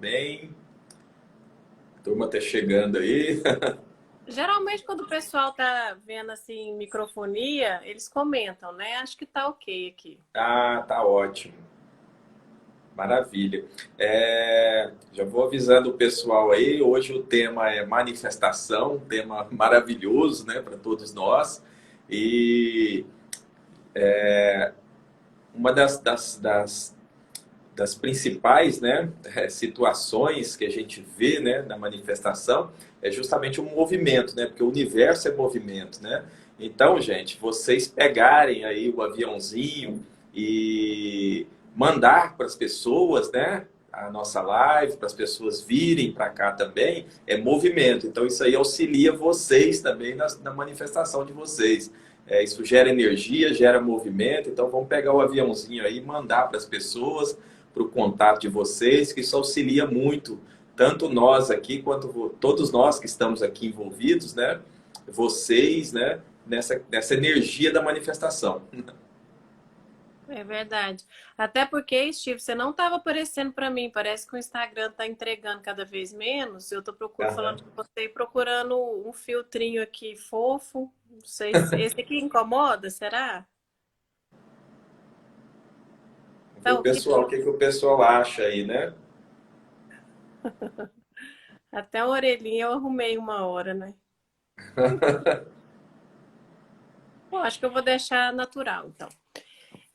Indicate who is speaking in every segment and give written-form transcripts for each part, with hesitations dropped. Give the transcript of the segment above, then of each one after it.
Speaker 1: bem? A turma tá chegando aí.
Speaker 2: Geralmente, quando o pessoal tá vendo assim microfonia, eles comentam, né? Acho que tá ok aqui.
Speaker 1: Ah, tá ótimo. Maravilha. Já vou avisando o pessoal aí. Hoje o tema é manifestação, um tema maravilhoso, né, para todos nós. E uma das principais, né, situações que a gente vê, né, na manifestação é justamente o movimento, né, porque o universo é movimento, né? Então, gente, vocês pegarem aí o aviãozinho e mandar para as pessoas, né, a nossa live, para as pessoas virem para cá também, é movimento. Então, isso aí auxilia vocês também na manifestação de vocês. Isso gera energia, gera movimento. Então, vamos pegar o aviãozinho aí e mandar para as pessoas, para o contato de vocês, que isso auxilia muito, tanto nós aqui, quanto todos nós que estamos aqui envolvidos, né? Vocês, né? Nessa energia da manifestação.
Speaker 2: É verdade. Até porque, Steve, você não estava aparecendo para mim. Parece que o Instagram tá entregando cada vez menos. Eu tô falando
Speaker 1: Aham.
Speaker 2: com você e procurando um filtrinho aqui fofo. Não sei se esse aqui incomoda, será?
Speaker 1: Vamos ver
Speaker 2: Tá
Speaker 1: o pessoal, o
Speaker 2: horrível.
Speaker 1: que que o pessoal acha aí, né?
Speaker 2: Até a orelhinha eu arrumei uma hora, né? Bom, acho que eu vou deixar natural, então.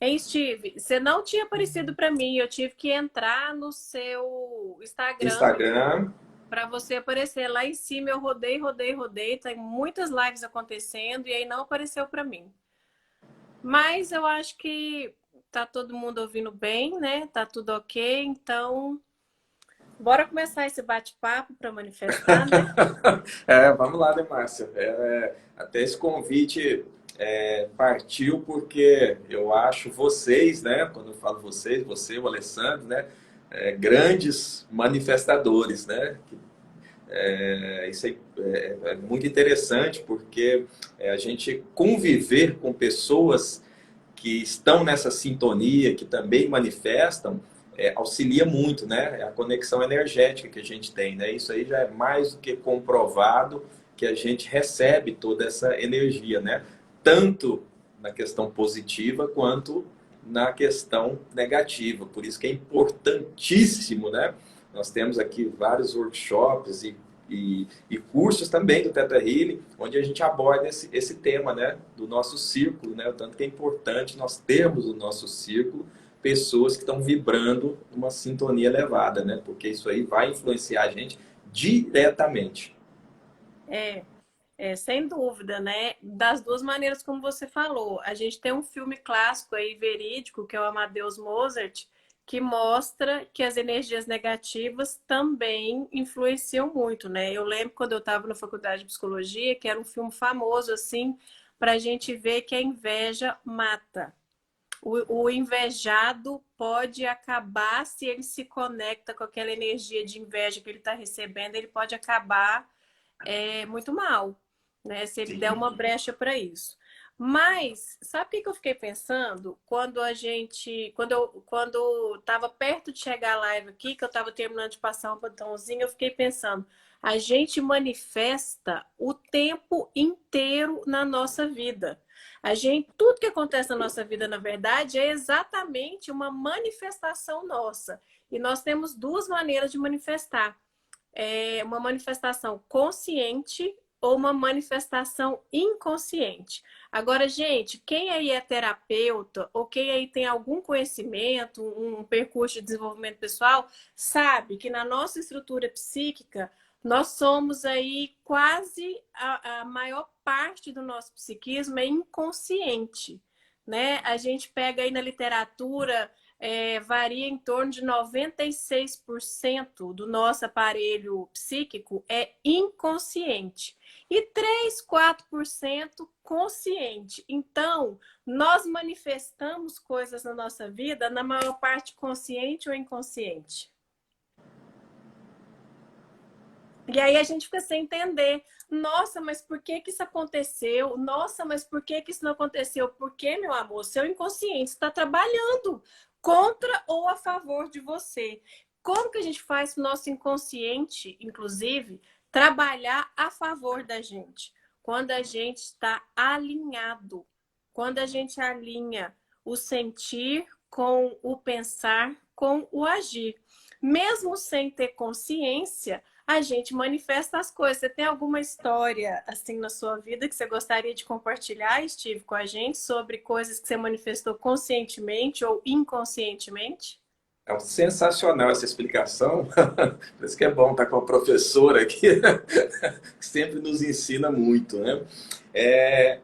Speaker 2: Hein, Steve, você não tinha aparecido para mim, eu tive que entrar no seu Instagram
Speaker 1: Instagram.
Speaker 2: para você aparecer. Lá em cima eu rodei, rodei, rodei, tem muitas lives acontecendo e aí não apareceu para mim. Mas eu acho que tá todo mundo ouvindo bem, né? Tá tudo ok, então bora começar esse bate-papo para manifestar, né?
Speaker 1: Vamos lá, né, Márcia? Até esse convite partiu porque eu acho vocês, né? Quando eu falo vocês, você, o Alessandro, né? Grandes manifestadores, né? Isso é muito interessante porque a gente conviver com pessoas que estão nessa sintonia, que também manifestam, auxilia muito, né? É a conexão energética que a gente tem, né? Isso aí já é mais do que comprovado que a gente recebe toda essa energia, né? Tanto na questão positiva quanto na questão negativa. Por isso que é importantíssimo, né? Nós temos aqui vários workshops e cursos também do Theta Healing, onde a gente aborda esse tema, né, do nosso círculo, né, o tanto que é importante nós termos no nosso círculo pessoas que estão vibrando numa sintonia elevada, né, porque isso aí vai influenciar a gente diretamente.
Speaker 2: É, sem dúvida, né? Das duas maneiras como você falou. A gente tem um filme clássico aí, verídico, que é o Amadeus Mozart, que mostra que as energias negativas também influenciam muito, né? Eu lembro quando eu estava na faculdade de psicologia, que era um filme famoso, assim, para a gente ver que a inveja mata. O invejado pode acabar, se ele se conecta com aquela energia de inveja que ele está recebendo, ele pode acabar muito mal, né? Se ele der
Speaker 1: Sim.
Speaker 2: uma brecha para isso. Mas sabe o que eu fiquei pensando quando quando estava perto de chegar a live aqui, que eu estava terminando de passar um botãozinho, eu fiquei pensando, a gente manifesta o tempo inteiro na nossa vida. Tudo que acontece na nossa vida, na verdade, é exatamente uma manifestação nossa. E nós temos duas maneiras de manifestar, uma manifestação consciente ou uma manifestação inconsciente. Agora, gente, quem aí é terapeuta ou quem aí tem algum conhecimento, um percurso de desenvolvimento pessoal, sabe que na nossa estrutura psíquica nós somos aí quase a maior parte do nosso psiquismo é inconsciente, né? A gente pega aí na literatura varia em torno de 96% do nosso aparelho psíquico é inconsciente e 3, 4% consciente. Então, nós manifestamos coisas na nossa vida, na maior parte consciente ou inconsciente. E aí a gente fica sem entender. Nossa, mas por que que isso aconteceu? Nossa, mas por que que isso não aconteceu? Porque, meu amor, seu inconsciente está trabalhando contra ou a favor de você. Como que a gente faz o nosso inconsciente, inclusive, trabalhar a favor da gente? Quando a gente está alinhado, quando a gente alinha o sentir com o pensar, com o agir. Mesmo sem ter consciência, a gente manifesta as coisas. Você tem alguma história assim na sua vida que você gostaria de compartilhar, Steve, com a gente sobre coisas que você manifestou conscientemente ou inconscientemente?
Speaker 1: É sensacional essa explicação. Por isso que é bom estar com a professora aqui, que sempre nos ensina muito, né?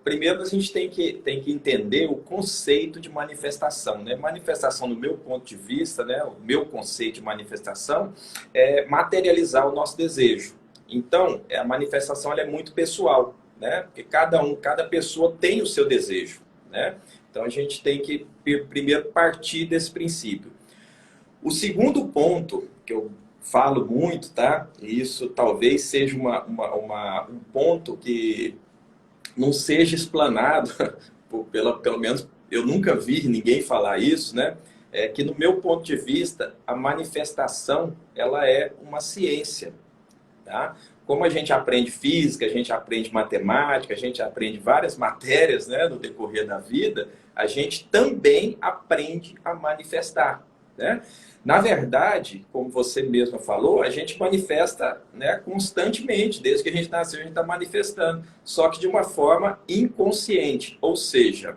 Speaker 1: Primeiro, a gente tem que entender o conceito de manifestação, né? Manifestação, do meu ponto de vista, né? O meu conceito de manifestação é materializar o nosso desejo. Então, a manifestação ela é muito pessoal, né? Porque cada pessoa tem o seu desejo, né? Então, a gente tem que primeiro partir desse princípio. O segundo ponto que eu falo muito, tá? E isso talvez seja um ponto que não seja explanado, pelo menos eu nunca vi ninguém falar isso, né? É que no meu ponto de vista, a manifestação ela é uma ciência, tá? Como a gente aprende física, a gente aprende matemática, a gente aprende várias matérias, né, no decorrer da vida, a gente também aprende a manifestar, né? Na verdade, como você mesma falou, a gente manifesta, né, constantemente. Desde que a gente nasceu, a gente está manifestando. Só que de uma forma inconsciente. Ou seja,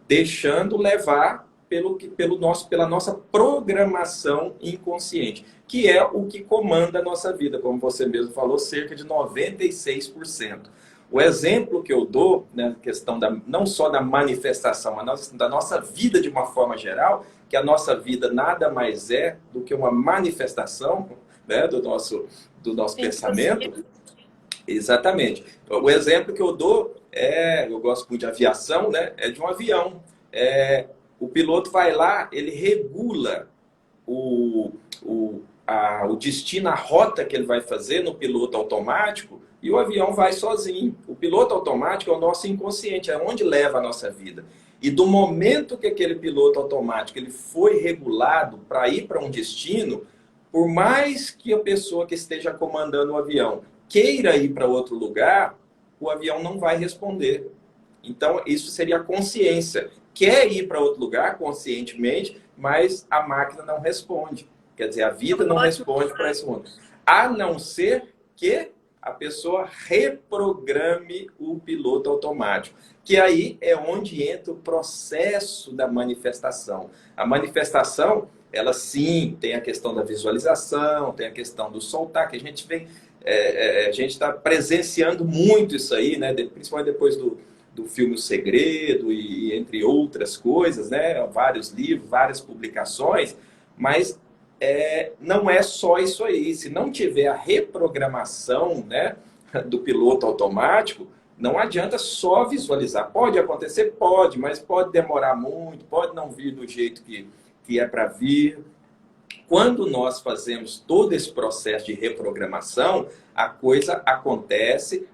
Speaker 1: deixando levar pela nossa programação inconsciente. Que é o que comanda a nossa vida. Como você mesmo falou, cerca de 96%. O exemplo que eu dou, né, questão não só da manifestação, mas da nossa vida de uma forma geral, que a nossa vida nada mais é do que uma manifestação, né, do nosso pensamento. Exatamente. O exemplo que eu dou eu gosto muito de aviação, né, é de um avião. O piloto vai lá, ele regula o destino, a rota que ele vai fazer no piloto automático, e o avião vai sozinho. O piloto automático é o nosso inconsciente, é onde leva a nossa vida. E do momento que aquele piloto automático ele foi regulado para ir para um destino, por mais que a pessoa que esteja comandando o avião queira ir para outro lugar, o avião não vai responder. Então, isso seria a consciência. Quer ir para outro lugar conscientemente, mas a máquina não responde. Quer dizer, a vida não responde para esse mundo. A não ser que a pessoa reprograme o piloto automático. Que aí é onde entra o processo da manifestação. A manifestação, ela sim, tem a questão da visualização, tem a questão do soltar, que a gente vem... a gente está presenciando muito isso aí, né? Principalmente depois do filme O Segredo e entre outras coisas, né? Vários livros, várias publicações, mas não é só isso aí. Se não tiver a reprogramação, né, do piloto automático, não adianta só visualizar. Pode acontecer? Pode, mas pode demorar muito, pode não vir do jeito que é para vir. Quando nós fazemos todo esse processo de reprogramação, a coisa acontece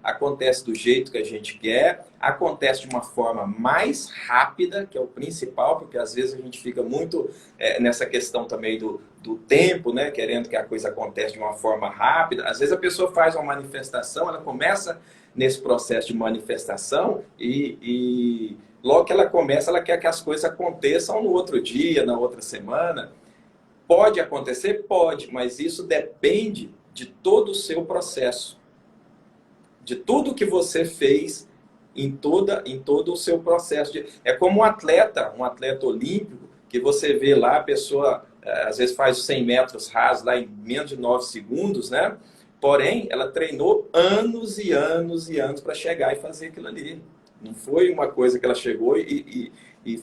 Speaker 1: do jeito que a gente quer, acontece de uma forma mais rápida, que é o principal, porque às vezes a gente fica muito nessa questão também do tempo, né? Querendo que a coisa aconteça de uma forma rápida. Às vezes a pessoa faz uma manifestação, ela começa nesse processo de manifestação e logo que ela começa, ela quer que as coisas aconteçam no outro dia, na outra semana. Pode acontecer? Pode, mas isso depende de todo o seu processo. De tudo que você fez em todo o seu processo. É como um atleta olímpico, que você vê lá, a pessoa às vezes faz 100 metros rasos lá em menos de 9 segundos, né? Porém, ela treinou anos e anos e anos para chegar e fazer aquilo ali. Não foi uma coisa que ela chegou e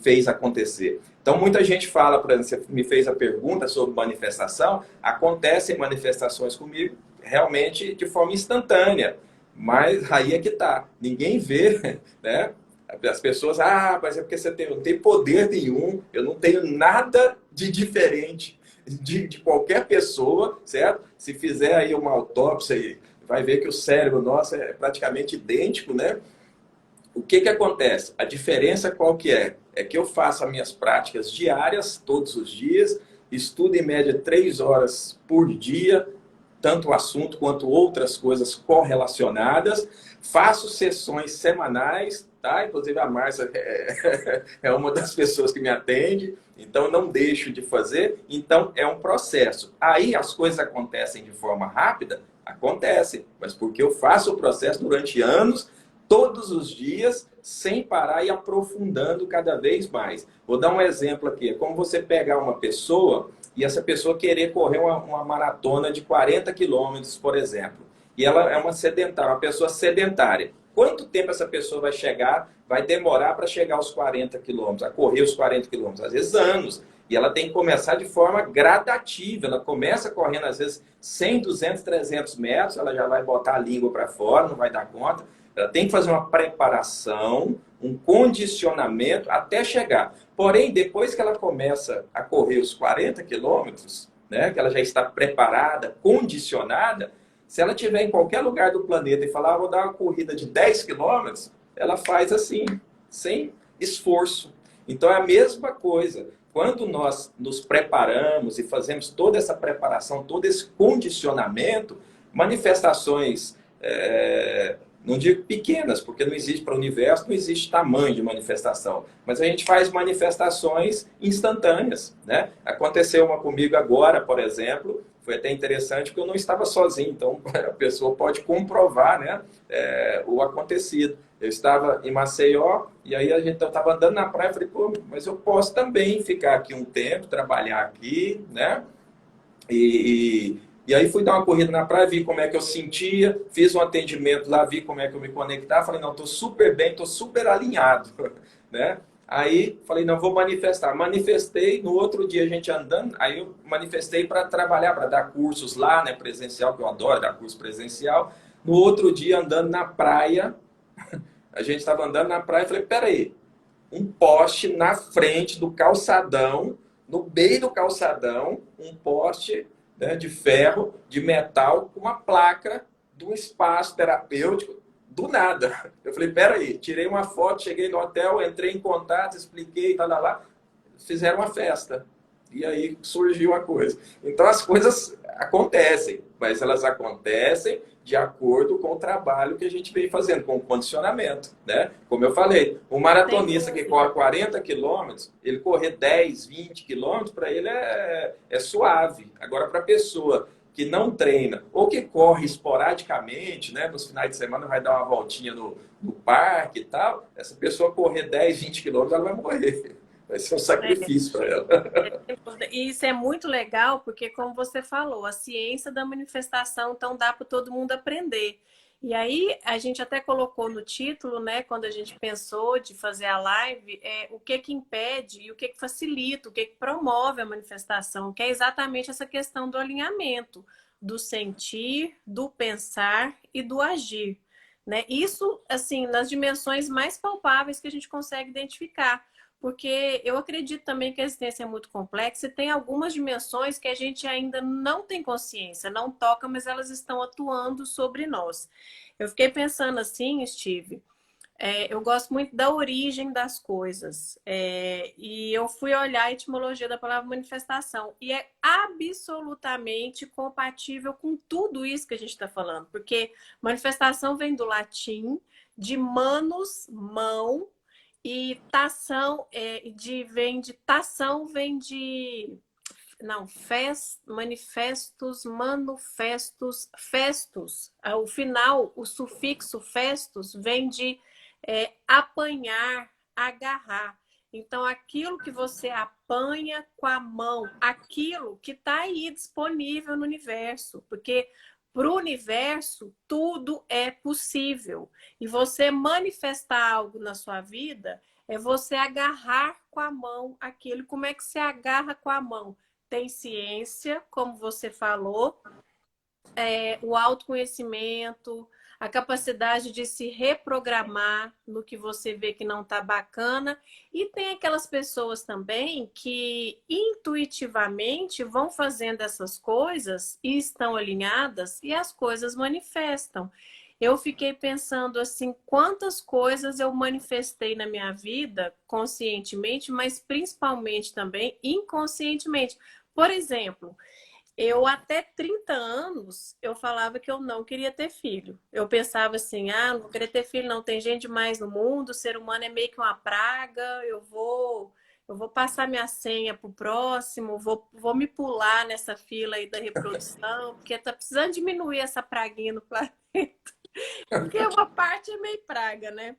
Speaker 1: fez acontecer. Então, muita gente fala, por exemplo, você me fez a pergunta sobre manifestação, acontecem manifestações comigo realmente de forma instantânea, mas aí é que tá, ninguém vê, né? As pessoas, mas é porque você não tem poder nenhum, eu não tenho nada de diferente de qualquer pessoa, certo? Se fizer aí uma autópsia, vai ver que o cérebro nosso é praticamente idêntico, né? O que acontece? A diferença qual que é? É que eu faço as minhas práticas diárias, todos os dias, estudo em média 3 horas por dia, tanto o assunto quanto outras coisas correlacionadas. Faço sessões semanais, tá? Inclusive a Márcia é uma das pessoas que me atende, então não deixo de fazer. Então é um processo. Aí as coisas acontecem de forma rápida? Acontecem, mas porque eu faço o processo durante anos, todos os dias, sem parar e aprofundando cada vez mais. Vou dar um exemplo aqui. É como você pegar uma pessoa e essa pessoa querer correr uma maratona de 40 quilômetros, por exemplo. E ela é uma pessoa sedentária. Quanto tempo essa pessoa vai demorar para chegar aos 40 quilômetros, a correr os 40 quilômetros? Às vezes anos. E ela tem que começar de forma gradativa. Ela começa correndo, às vezes, 100, 200, 300 metros, ela já vai botar a língua para fora, não vai dar conta. Ela tem que fazer uma preparação, um condicionamento até chegar. Porém, depois que ela começa a correr os 40 quilômetros, né, que ela já está preparada, condicionada, se ela estiver em qualquer lugar do planeta e falar, vou dar uma corrida de 10 quilômetros, ela faz assim, sem esforço. Então é a mesma coisa. Quando nós nos preparamos e fazemos toda essa preparação, todo esse condicionamento, manifestações, não digo pequenas, porque não existe para o universo, não existe tamanho de manifestação, mas a gente faz manifestações instantâneas, né? Aconteceu uma comigo agora, por exemplo, foi até interessante porque eu não estava sozinho, então a pessoa pode comprovar, né, o acontecido. Eu estava em Maceió e aí eu estava andando na praia e falei, pô, mas eu posso também ficar aqui um tempo, trabalhar aqui, né? E aí fui dar uma corrida na praia, vi como é que eu sentia, fiz um atendimento lá, vi como é que eu me conectava, falei, não, estou super bem, estou super alinhado, né? Aí falei, não, vou manifestar. Manifestei, no outro dia a gente andando, aí eu manifestei para trabalhar, para dar cursos lá, né, presencial, que eu adoro dar curso presencial. No outro dia, andando na praia, a gente estava andando na praia, falei, peraí, um poste na frente do calçadão, no meio do calçadão, um poste, né, de ferro, de metal, com uma placa de um espaço terapêutico, do nada. Eu falei, peraí, tirei uma foto, cheguei no hotel, entrei em contato, expliquei, tá lá, fizeram uma festa. E aí surgiu a coisa. Então as coisas acontecem, mas elas acontecem de acordo com o trabalho que a gente vem fazendo, com o condicionamento, né? Como eu falei, um maratonista que corre 40 quilômetros, ele correr 10, 20 quilômetros, para ele é suave. Agora, para a pessoa que não treina ou que corre esporadicamente, né? Nos finais de semana vai dar uma voltinha no parque e tal, essa pessoa correr 10, 20 quilômetros, ela vai morrer. Vai ser um sacrifício para ela.
Speaker 2: E isso é muito legal, porque, como você falou, a ciência da manifestação, então dá para todo mundo aprender. E aí, a gente até colocou no título, né, quando a gente pensou de fazer a live, o que que impede e o que que facilita, o que que promove a manifestação, que é exatamente essa questão do alinhamento, do sentir, do pensar e do agir, né? Isso, assim, nas dimensões mais palpáveis que a gente consegue identificar. Porque eu acredito também que a existência é muito complexa e tem algumas dimensões que a gente ainda não tem consciência, não toca, mas elas estão atuando sobre nós. Eu fiquei pensando assim, Steve, eu gosto muito da origem das coisas. E eu fui olhar a etimologia da palavra manifestação. E é absolutamente compatível com tudo isso que a gente está falando. Porque manifestação vem do latim, de manus, mão, e tação vem de não, manifestos, manifestos, festos. O final, o sufixo festos vem de apanhar, agarrar. Então, aquilo que você apanha com a mão, aquilo que está aí disponível no universo, porque para o universo tudo é possível. E você manifestar algo na sua vida é você agarrar com a mão aquilo. Como é que se agarra com a mão? Tem ciência, como você falou, o autoconhecimento, a capacidade de se reprogramar no que você vê que não está bacana. E tem aquelas pessoas também que intuitivamente vão fazendo essas coisas e estão alinhadas e as coisas manifestam. Eu fiquei pensando assim, quantas coisas eu manifestei na minha vida conscientemente, mas principalmente também inconscientemente. Por exemplo, eu até 30 anos, eu falava que eu não queria ter filho. Eu pensava assim, não vou querer ter filho, não tem gente demais no mundo, o ser humano é meio que uma praga, eu vou passar minha senha pro próximo, vou me pular nessa fila aí da reprodução, porque tá precisando diminuir essa praguinha no planeta. Porque uma parte é meio praga, né?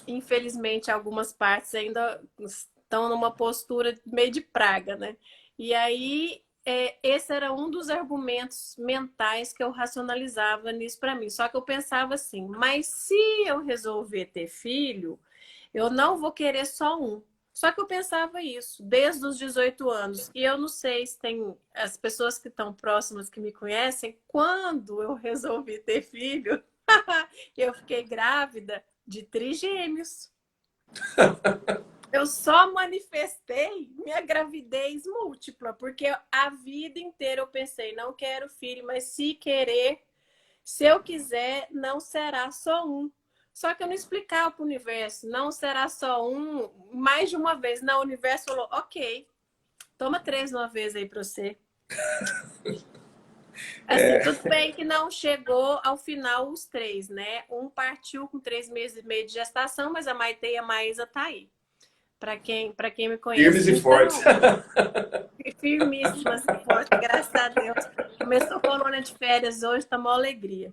Speaker 2: Infelizmente, algumas partes ainda estão numa postura meio de praga, né? E aí, esse era um dos argumentos mentais que eu racionalizava nisso para mim. Só que eu pensava assim, mas se eu resolver ter filho, eu não vou querer só um. Só que eu pensava isso desde os 18 anos. E eu não sei se tem as pessoas que estão próximas que me conhecem, quando eu resolvi ter filho, eu fiquei grávida de trigêmeos. Eu só manifestei minha gravidez múltipla, porque a vida inteira eu pensei, não quero filho, mas se querer, se eu quiser, não será só um. Só que eu não explicava para o universo, não será só um, mais de uma vez. Não, o universo falou, ok, toma 3 uma vez aí para você. Assim, tudo bem que não chegou ao final os 3, né? Um partiu com 3 meses e meio de gestação, mas a Maite e a Maísa tá aí. Para quem me
Speaker 1: Firmes
Speaker 2: conhece.
Speaker 1: e fortes.
Speaker 2: Então, firmíssimas e fortes, graças a Deus. Começou a colônia de férias hoje, tá uma alegria.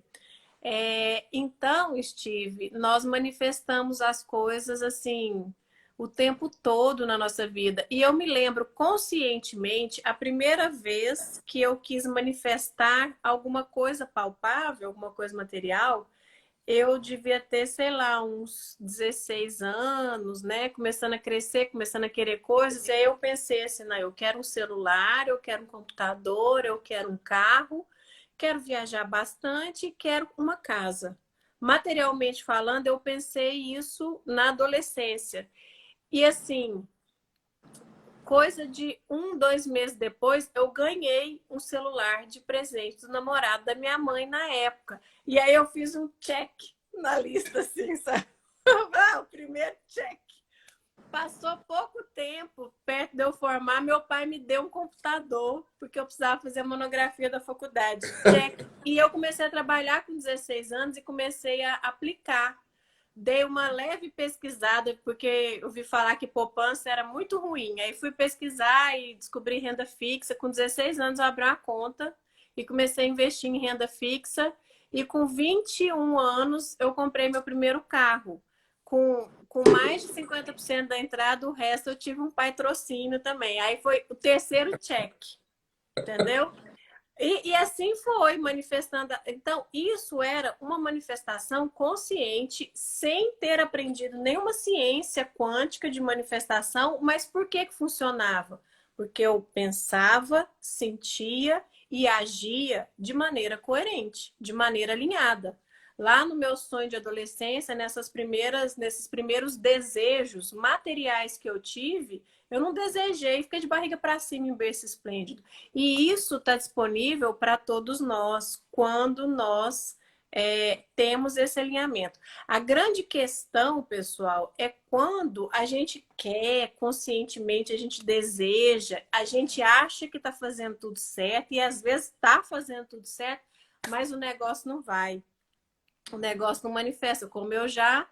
Speaker 2: Então, Steve, nós manifestamos as coisas assim o tempo todo na nossa vida. E eu me lembro conscientemente a primeira vez que eu quis manifestar alguma coisa palpável, alguma coisa material. Eu devia ter, sei lá, uns 16 anos, né? Começando a crescer, começando a querer coisas. E aí eu pensei assim, não, eu quero um celular, eu quero um computador, eu quero um carro, quero viajar bastante, quero uma casa. Materialmente falando, eu pensei isso na adolescência. E assim, coisa de 2 meses depois, eu ganhei um celular de presente do namorado da minha mãe na época. E aí eu fiz um check na lista, assim, sabe? O primeiro check. Passou pouco tempo, perto de eu formar, meu pai me deu um computador, porque eu precisava fazer a monografia da faculdade. Check. E eu comecei a trabalhar com 16 anos e comecei a aplicar. Dei uma leve pesquisada, porque eu ouvi falar que poupança era muito ruim. Aí fui pesquisar e descobri renda fixa. Com 16 anos eu abri uma conta e comecei a investir em renda fixa. E com 21 anos eu comprei meu primeiro carro. Com mais de 50% da entrada, o resto eu tive um patrocínio também. Aí foi o terceiro check, entendeu? E assim foi, manifestando. Então, isso era uma manifestação consciente, sem ter aprendido nenhuma ciência quântica de manifestação. Mas por que que funcionava? Porque eu pensava, sentia e agia de maneira coerente, de maneira alinhada. Lá no meu sonho de adolescência, nesses primeiros desejos materiais que eu tive, eu não desejei, fiquei de barriga para cima em berço esplêndido. E isso está disponível para todos nós quando nós temos esse alinhamento. A grande questão, pessoal, é quando a gente quer conscientemente, a gente deseja, a gente acha que está fazendo tudo certo e às vezes está fazendo tudo certo, mas o negócio não vai. O negócio não manifesta, como eu já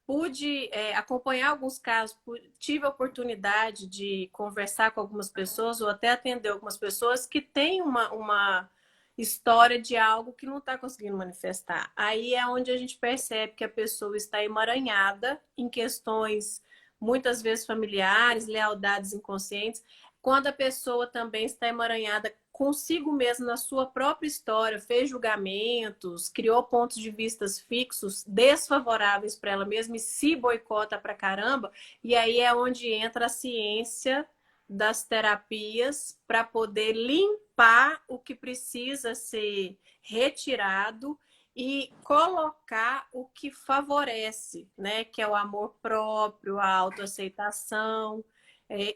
Speaker 2: pude acompanhar alguns casos, tive a oportunidade de conversar com algumas pessoas ou até atender algumas pessoas que têm uma história de algo que não está conseguindo manifestar. Aí é onde a gente percebe que a pessoa está emaranhada em questões muitas vezes familiares, lealdades inconscientes, quando a pessoa também está emaranhada consigo mesmo na sua própria história, fez julgamentos, criou pontos de vistas fixos, desfavoráveis para ela mesma e se boicota pra caramba. E aí é onde entra a ciência das terapias para poder limpar o que precisa ser retirado e colocar o que favorece, né? Que é o amor próprio, a autoaceitação.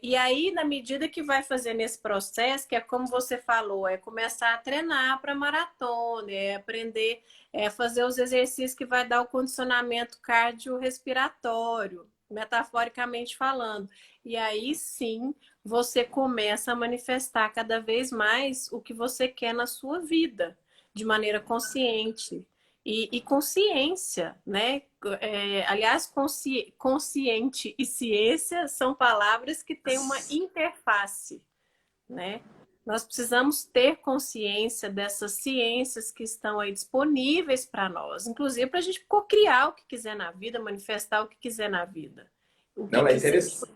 Speaker 2: E aí, na medida que vai fazer nesse processo, que é como você falou, é começar a treinar para maratona, é aprender a fazer os exercícios que vai dar o condicionamento cardiorrespiratório, metaforicamente falando. E aí sim, você começa a manifestar cada vez mais o que você quer na sua vida, de maneira consciente. E consciência, né? Aliás, consciente e ciência são palavras que têm uma interface, né? Nós precisamos ter consciência dessas ciências que estão aí disponíveis para nós, inclusive para a gente cocriar o que quiser na vida, manifestar o que quiser na vida. O que
Speaker 1: Não, é
Speaker 2: quiser.
Speaker 1: interessante.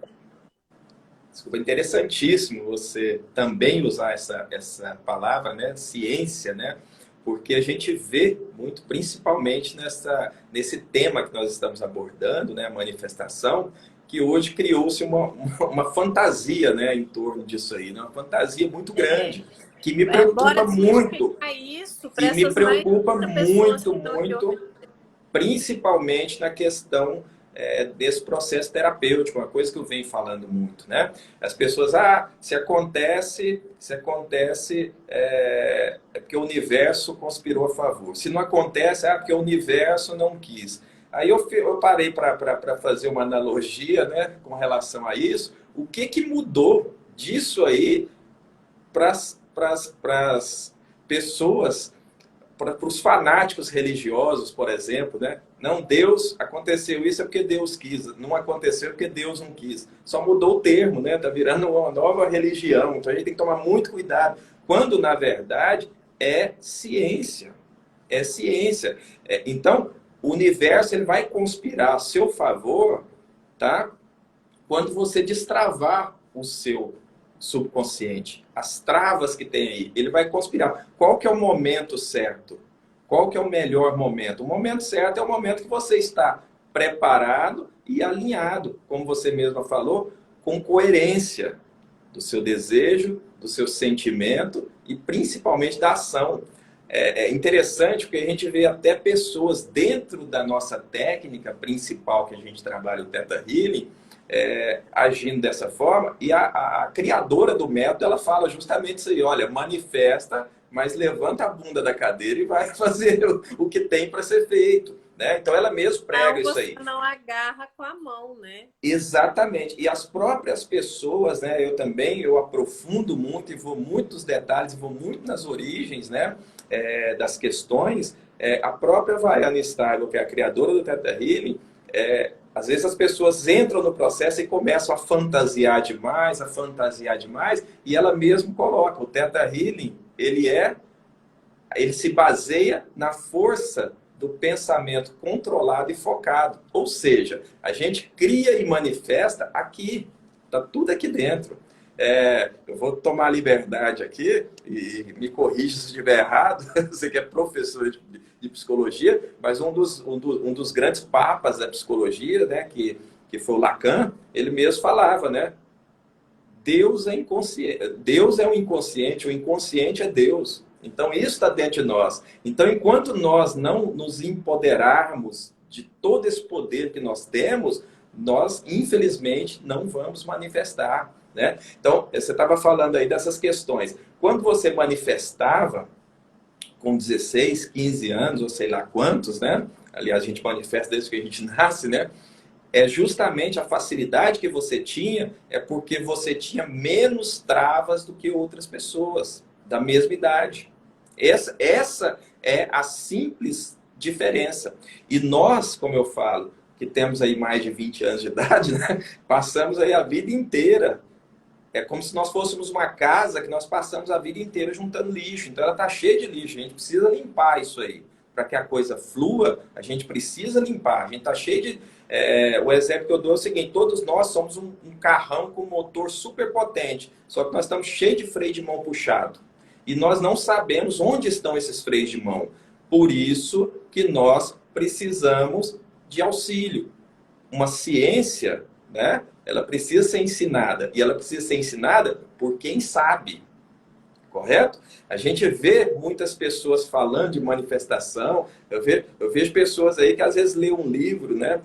Speaker 1: Desculpa, interessantíssimo você também usar essa palavra, né, ciência, né, porque a gente vê muito, principalmente nesse tema que nós estamos abordando, né, a manifestação, que hoje criou-se uma fantasia, né, em torno disso aí, né, uma fantasia muito grande, que me preocupa
Speaker 2: Bora
Speaker 1: muito,
Speaker 2: desmistificar isso para
Speaker 1: que me
Speaker 2: essas mais de
Speaker 1: preocupa
Speaker 2: 30 pessoas
Speaker 1: muito,
Speaker 2: que estão aqui
Speaker 1: muito,
Speaker 2: ouvindo.
Speaker 1: principalmente na questão desse processo terapêutico, uma coisa que eu venho falando muito, né? As pessoas, se acontece é porque o universo conspirou a favor. Se não acontece, porque o universo não quis. Aí eu parei para fazer uma analogia, né, com relação a isso. O que mudou disso aí para as pessoas, para os fanáticos religiosos, por exemplo, né? Não, Deus, aconteceu isso é porque Deus quis, não aconteceu porque Deus não quis. Só mudou o termo, né? Tá virando uma nova religião, então a gente tem que tomar muito cuidado. Quando, na verdade, é ciência. É ciência. Então, o universo ele vai conspirar a seu favor, tá? Quando você destravar o seu subconsciente, as travas que tem aí, ele vai conspirar. Qual que é o momento certo? Qual que é o melhor momento? O momento certo é o momento que você está preparado e alinhado, como você mesma falou, com coerência do seu desejo, do seu sentimento e principalmente da ação. É interessante porque a gente vê até pessoas dentro da nossa técnica principal que a gente trabalha, o Theta Healing, agindo dessa forma, e a criadora do método, ela fala justamente isso aí, olha, manifesta, mas levanta a bunda da cadeira e vai fazer o que tem para ser feito, né? Então ela mesmo prega isso aí.
Speaker 2: Você não agarra com a mão, né?
Speaker 1: Exatamente, e as próprias pessoas, né, eu aprofundo muito e vou muito nos detalhes, vou muito nas origens, né, das questões, a própria Vaiana Stable, que é a criadora do Theta Healing, às vezes as pessoas entram no processo e começam a fantasiar demais, e ela mesmo coloca, o Theta Healing, ele se baseia na força do pensamento controlado e focado. Ou seja, a gente cria e manifesta aqui, está tudo aqui dentro. Eu vou tomar liberdade aqui, e me corrija se estiver errado, você que é professor de psicologia, mas um dos grandes papas da psicologia, né, que foi o Lacan, ele mesmo falava, né? Deus é inconsciente, Deus é o inconsciente é Deus. Então isso está dentro de nós. Então enquanto nós não nos empoderarmos de todo esse poder que nós temos, nós infelizmente não vamos manifestar, né? Então você estava falando aí dessas questões. Quando você manifestava com 16, 15 anos, ou sei lá quantos, né? Aliás, a gente manifesta desde que a gente nasce, né? É justamente a facilidade que você tinha, porque você tinha menos travas do que outras pessoas da mesma idade. Essa é a simples diferença. E nós, como eu falo, que temos aí mais de 20 anos de idade, né? Passamos aí a vida inteira. É como se nós fôssemos uma casa que nós passamos a vida inteira juntando lixo. Então ela está cheia de lixo. A gente precisa limpar isso aí. Para que a coisa flua, a gente precisa limpar. A gente está cheio de... o exemplo que eu dou é o seguinte, todos nós somos um carrão com motor super potente. Só que nós estamos cheios de freio de mão puxado. E nós não sabemos onde estão esses freios de mão. Por isso que nós precisamos de auxílio. Uma ciência, né? Ela precisa ser ensinada. E ela precisa ser ensinada por quem sabe. Correto? A gente vê muitas pessoas falando de manifestação. Eu vejo pessoas aí que às vezes lêem um livro, né?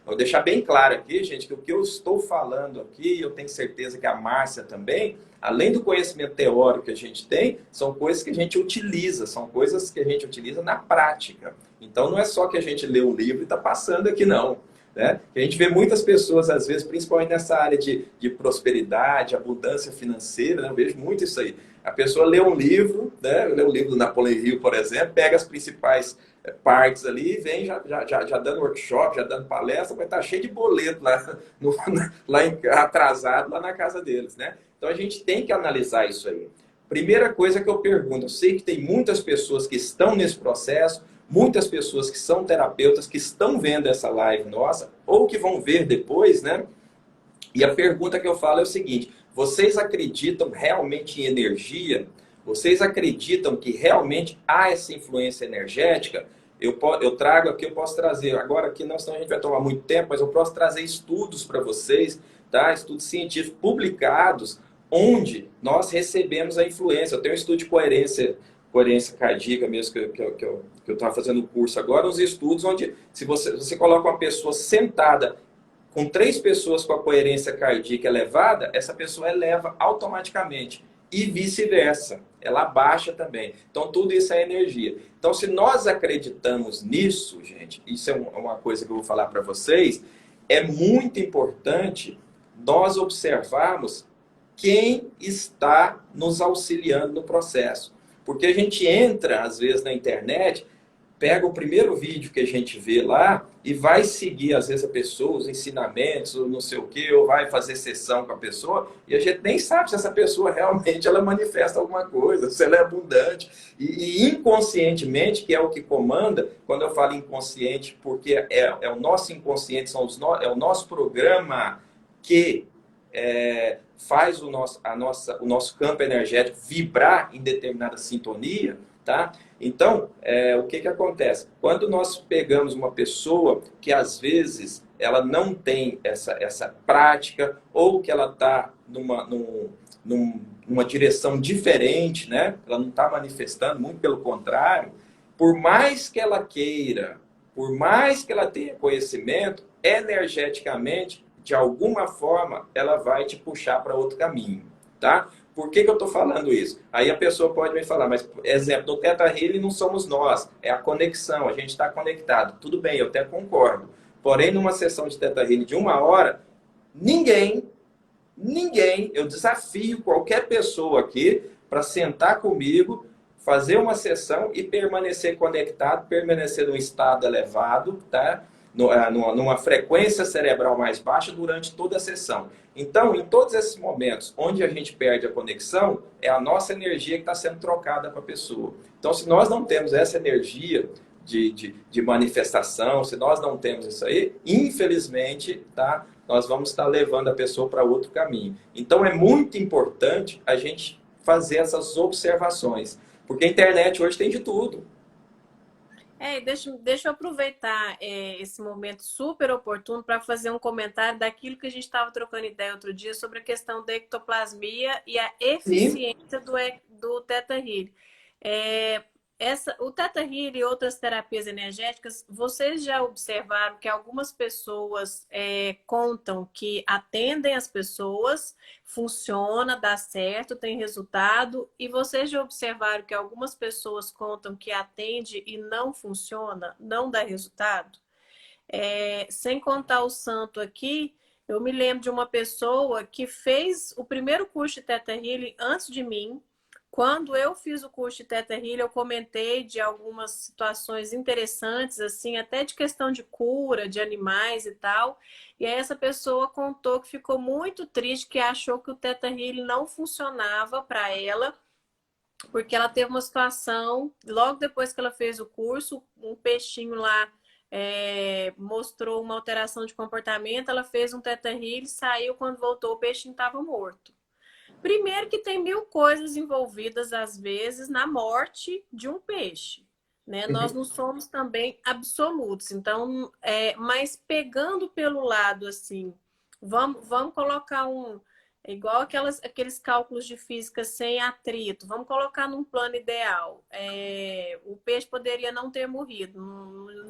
Speaker 1: Vou deixar bem claro aqui, gente, que o que eu estou falando aqui, eu tenho certeza que a Márcia também, além do conhecimento teórico que a gente tem, são coisas que a gente utiliza, são coisas que a gente utiliza na prática. Então não é só que a gente lê um livro e está passando aqui, não. né? A gente vê muitas pessoas, às vezes, principalmente nessa área de prosperidade, abundância financeira, né? Eu vejo muito isso aí. A pessoa lê um livro, né? Lê o livro do Napoleão Hill, por exemplo, pega as principais partes ali e vem já dando workshop, já dando palestra, vai estar cheio de boleto lá, atrasado lá na casa deles, né? Então a gente tem que analisar isso aí. Primeira coisa que eu pergunto, eu sei que tem muitas pessoas que estão nesse processo, muitas pessoas que são terapeutas, que estão vendo essa live nossa, ou que vão ver depois, né? E a pergunta que eu falo é o seguinte: vocês acreditam realmente em energia? Vocês acreditam que realmente há essa influência energética? Eu trago aqui, eu posso trazer, agora aqui não, senão a gente vai tomar muito tempo, mas eu posso trazer estudos para vocês, tá? Estudos científicos publicados, onde nós recebemos a influência. Eu tenho um estudo de coerência cardíaca mesmo, que eu estava fazendo o curso agora, uns estudos onde, se você coloca uma pessoa sentada com 3 pessoas com a coerência cardíaca elevada, essa pessoa eleva automaticamente. E vice-versa. Ela baixa também. Então, tudo isso é energia. Então, se nós acreditamos nisso, gente, isso é uma coisa que eu vou falar para vocês, é muito importante nós observarmos quem está nos auxiliando no processo. Porque a gente entra, às vezes, na internet, pega o primeiro vídeo que a gente vê lá e vai seguir, às vezes, a pessoa, os ensinamentos, ou não sei o quê, ou vai fazer sessão com a pessoa, e a gente nem sabe se essa pessoa realmente ela manifesta alguma coisa, se ela é abundante. E inconscientemente, que é o que comanda, quando eu falo inconsciente, porque é o nosso inconsciente, é o nosso programa que faz o nosso campo energético vibrar em determinada sintonia, tá? Então, o que acontece? Quando nós pegamos uma pessoa que às vezes ela não tem essa prática ou que ela está numa direção diferente, né? Ela não está manifestando, muito pelo contrário, por mais que ela queira, por mais que ela tenha conhecimento, energeticamente, de alguma forma, ela vai te puxar para outro caminho, tá? Por que eu estou falando isso? Aí a pessoa pode me falar, mas, exemplo, no Theta Healing não somos nós, é a conexão, a gente está conectado. Tudo bem, eu até concordo. Porém, numa sessão de Theta Healing de 1 hora, ninguém, eu desafio qualquer pessoa aqui para sentar comigo, fazer uma sessão e permanecer conectado, permanecer num estado elevado, tá? Numa frequência cerebral mais baixa durante toda a sessão. Então, em todos esses momentos onde a gente perde a conexão, é a nossa energia que está sendo trocada para a pessoa. Então, se nós não temos essa energia de manifestação, se nós não temos isso aí, infelizmente, tá? Nós vamos estar levando a pessoa para outro caminho. Então, é muito importante a gente fazer essas observações, porque a internet hoje tem de tudo.
Speaker 2: Deixa eu aproveitar esse momento super oportuno para fazer um comentário daquilo que a gente estava trocando ideia outro dia sobre a questão da ectoplasmia e a
Speaker 1: Sim.
Speaker 2: eficiência do Theta Healing. O Theta Healing e outras terapias energéticas, vocês já observaram que algumas pessoas contam que atendem as pessoas, funciona, dá certo, tem resultado, e vocês já observaram que algumas pessoas contam que atende e não funciona, não dá resultado? Sem contar o santo aqui, eu me lembro de uma pessoa que fez o primeiro curso de Theta Healing antes de mim. Quando eu fiz o curso de Theta Healing, eu comentei de algumas situações interessantes, assim, até de questão de cura de animais e tal. E aí essa pessoa contou que ficou muito triste, que achou que o Theta Healing não funcionava para ela, porque ela teve uma situação, logo depois que ela fez o curso, um peixinho lá mostrou uma alteração de comportamento, ela fez um Theta Healing, saiu, quando voltou o peixinho estava morto. Primeiro que tem 1000 coisas envolvidas, às vezes, na morte de um peixe, né? Nós não somos também absolutos. Então, mas pegando pelo lado, assim, vamos colocar igual aqueles cálculos de física sem atrito, vamos colocar num plano ideal. O peixe poderia não ter morrido,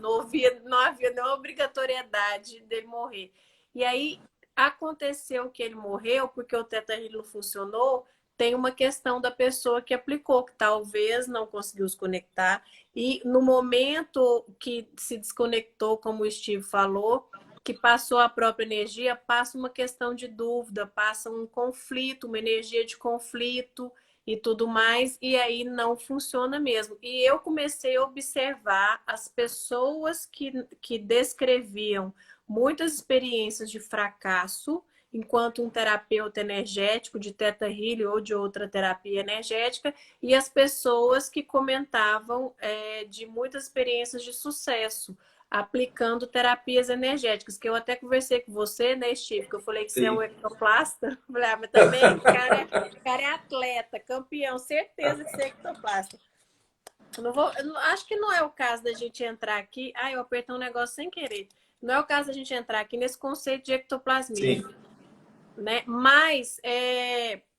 Speaker 2: não havia nenhuma obrigatoriedade dele morrer. E aí, aconteceu que ele morreu porque o Theta Healing não funcionou, tem uma questão da pessoa que aplicou, que talvez não conseguiu se conectar. E no momento que se desconectou, como o Steve falou, que passou a própria energia, passa uma questão de dúvida, passa um conflito, uma energia de conflito e tudo mais, e aí não funciona mesmo. E eu comecei a observar as pessoas que descreviam muitas experiências de fracasso, enquanto um terapeuta energético de Theta Healing ou de outra terapia energética, e as pessoas que comentavam de muitas experiências de sucesso aplicando terapias energéticas, que eu até conversei com você, né, Steve, que eu falei que você é um
Speaker 1: Sim.
Speaker 2: ectoplasta, falei, mas também o cara é atleta, campeão, certeza que você é ectoplasta. Acho que não é o caso da gente entrar aqui, eu apertei um negócio sem querer, não é o caso da gente entrar aqui nesse conceito de ectoplasmia,
Speaker 1: Sim.
Speaker 2: né, mas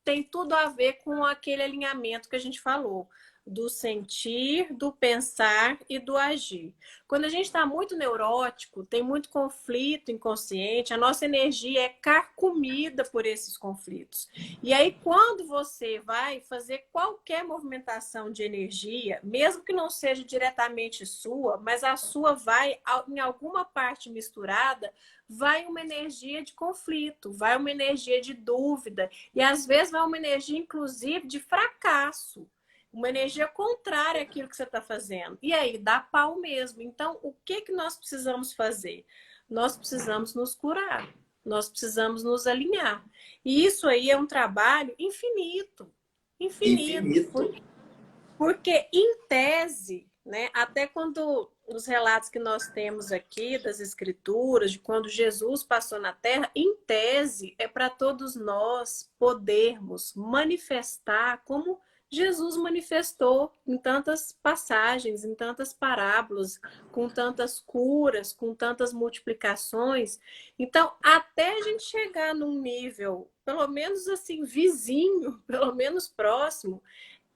Speaker 2: tem tudo a ver com aquele alinhamento que a gente falou, do sentir, do pensar e do agir. Quando a gente está muito neurótico, tem muito conflito inconsciente, a nossa energia é carcomida por esses conflitos. E aí, quando você vai fazer qualquer movimentação de energia, mesmo que não seja diretamente sua, mas a sua vai em alguma parte misturada, vai uma energia de conflito, vai uma energia de dúvida, e às vezes vai uma energia, inclusive, de fracasso. Uma energia contrária àquilo que você está fazendo. E aí, dá pau mesmo. Então, o que nós precisamos fazer? Nós precisamos nos curar. Nós precisamos nos alinhar. E isso aí é um trabalho infinito. Infinito.
Speaker 1: Infinito.
Speaker 2: Porque, em tese, né, até quando os relatos que nós temos aqui das escrituras, de quando Jesus passou na Terra, em tese, é para todos nós podermos manifestar como Jesus manifestou em tantas passagens, em tantas parábolas, com tantas curas, com tantas multiplicações. Então, até a gente chegar num nível, pelo menos assim, vizinho, pelo menos próximo,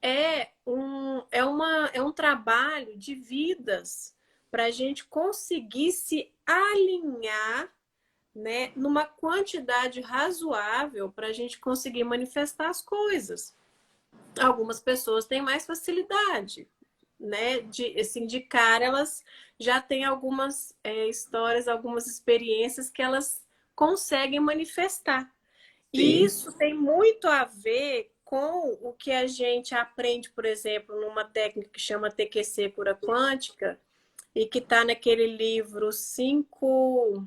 Speaker 2: é um trabalho de vidas para a gente conseguir se alinhar, né, numa quantidade razoável para a gente conseguir manifestar as coisas. Algumas pessoas têm mais facilidade, né? Assim, de cara, elas já têm algumas histórias, algumas experiências que elas conseguem manifestar. E
Speaker 1: Sim.
Speaker 2: isso tem muito a ver com o que a gente aprende, por exemplo, numa técnica que chama TQC Cura Quântica, e que está naquele livro 5.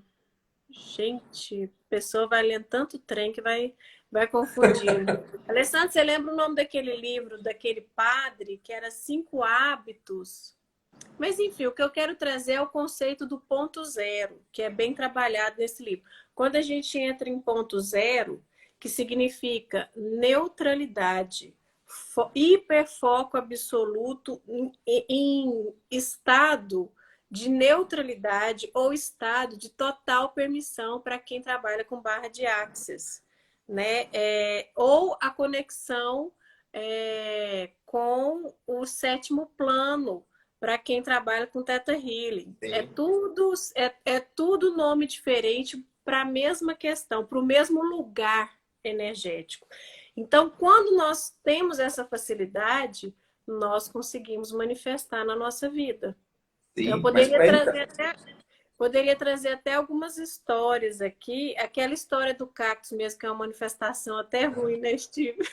Speaker 2: Gente, a pessoa vai lendo tanto trem que vai confundindo. Alessandro, você lembra o nome daquele livro, daquele padre, que era 5 hábitos? Mas, enfim, o que eu quero trazer é o conceito do ponto zero, que é bem trabalhado nesse livro. Quando a gente entra em ponto zero, que significa neutralidade, hiperfoco absoluto em estado de neutralidade ou estado de total permissão para quem trabalha com barra de Access, né? Ou a conexão com o sétimo plano, para quem trabalha com Theta Healing.
Speaker 1: Sim.
Speaker 2: É tudo nome diferente para a mesma questão, para o mesmo lugar energético. Então, quando nós temos essa facilidade, nós conseguimos manifestar na nossa vida. Eu
Speaker 1: Sim. Mas
Speaker 2: poderia trazer até algumas histórias aqui. Aquela história do cactus mesmo, que é uma manifestação até ruim, né, Steve?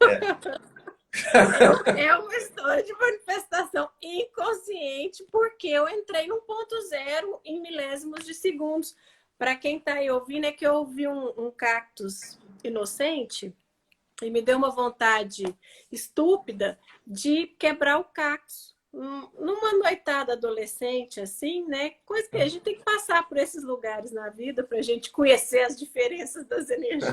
Speaker 1: é.
Speaker 2: É uma história de manifestação inconsciente, porque eu entrei num ponto zero em milésimos de segundos. Para quem está aí ouvindo, é que eu ouvi um cactus inocente e me deu uma vontade estúpida de quebrar o cactus. Numa noitada adolescente, assim, né? Coisa que a gente tem que passar por esses lugares na vida para a gente conhecer as diferenças das energias.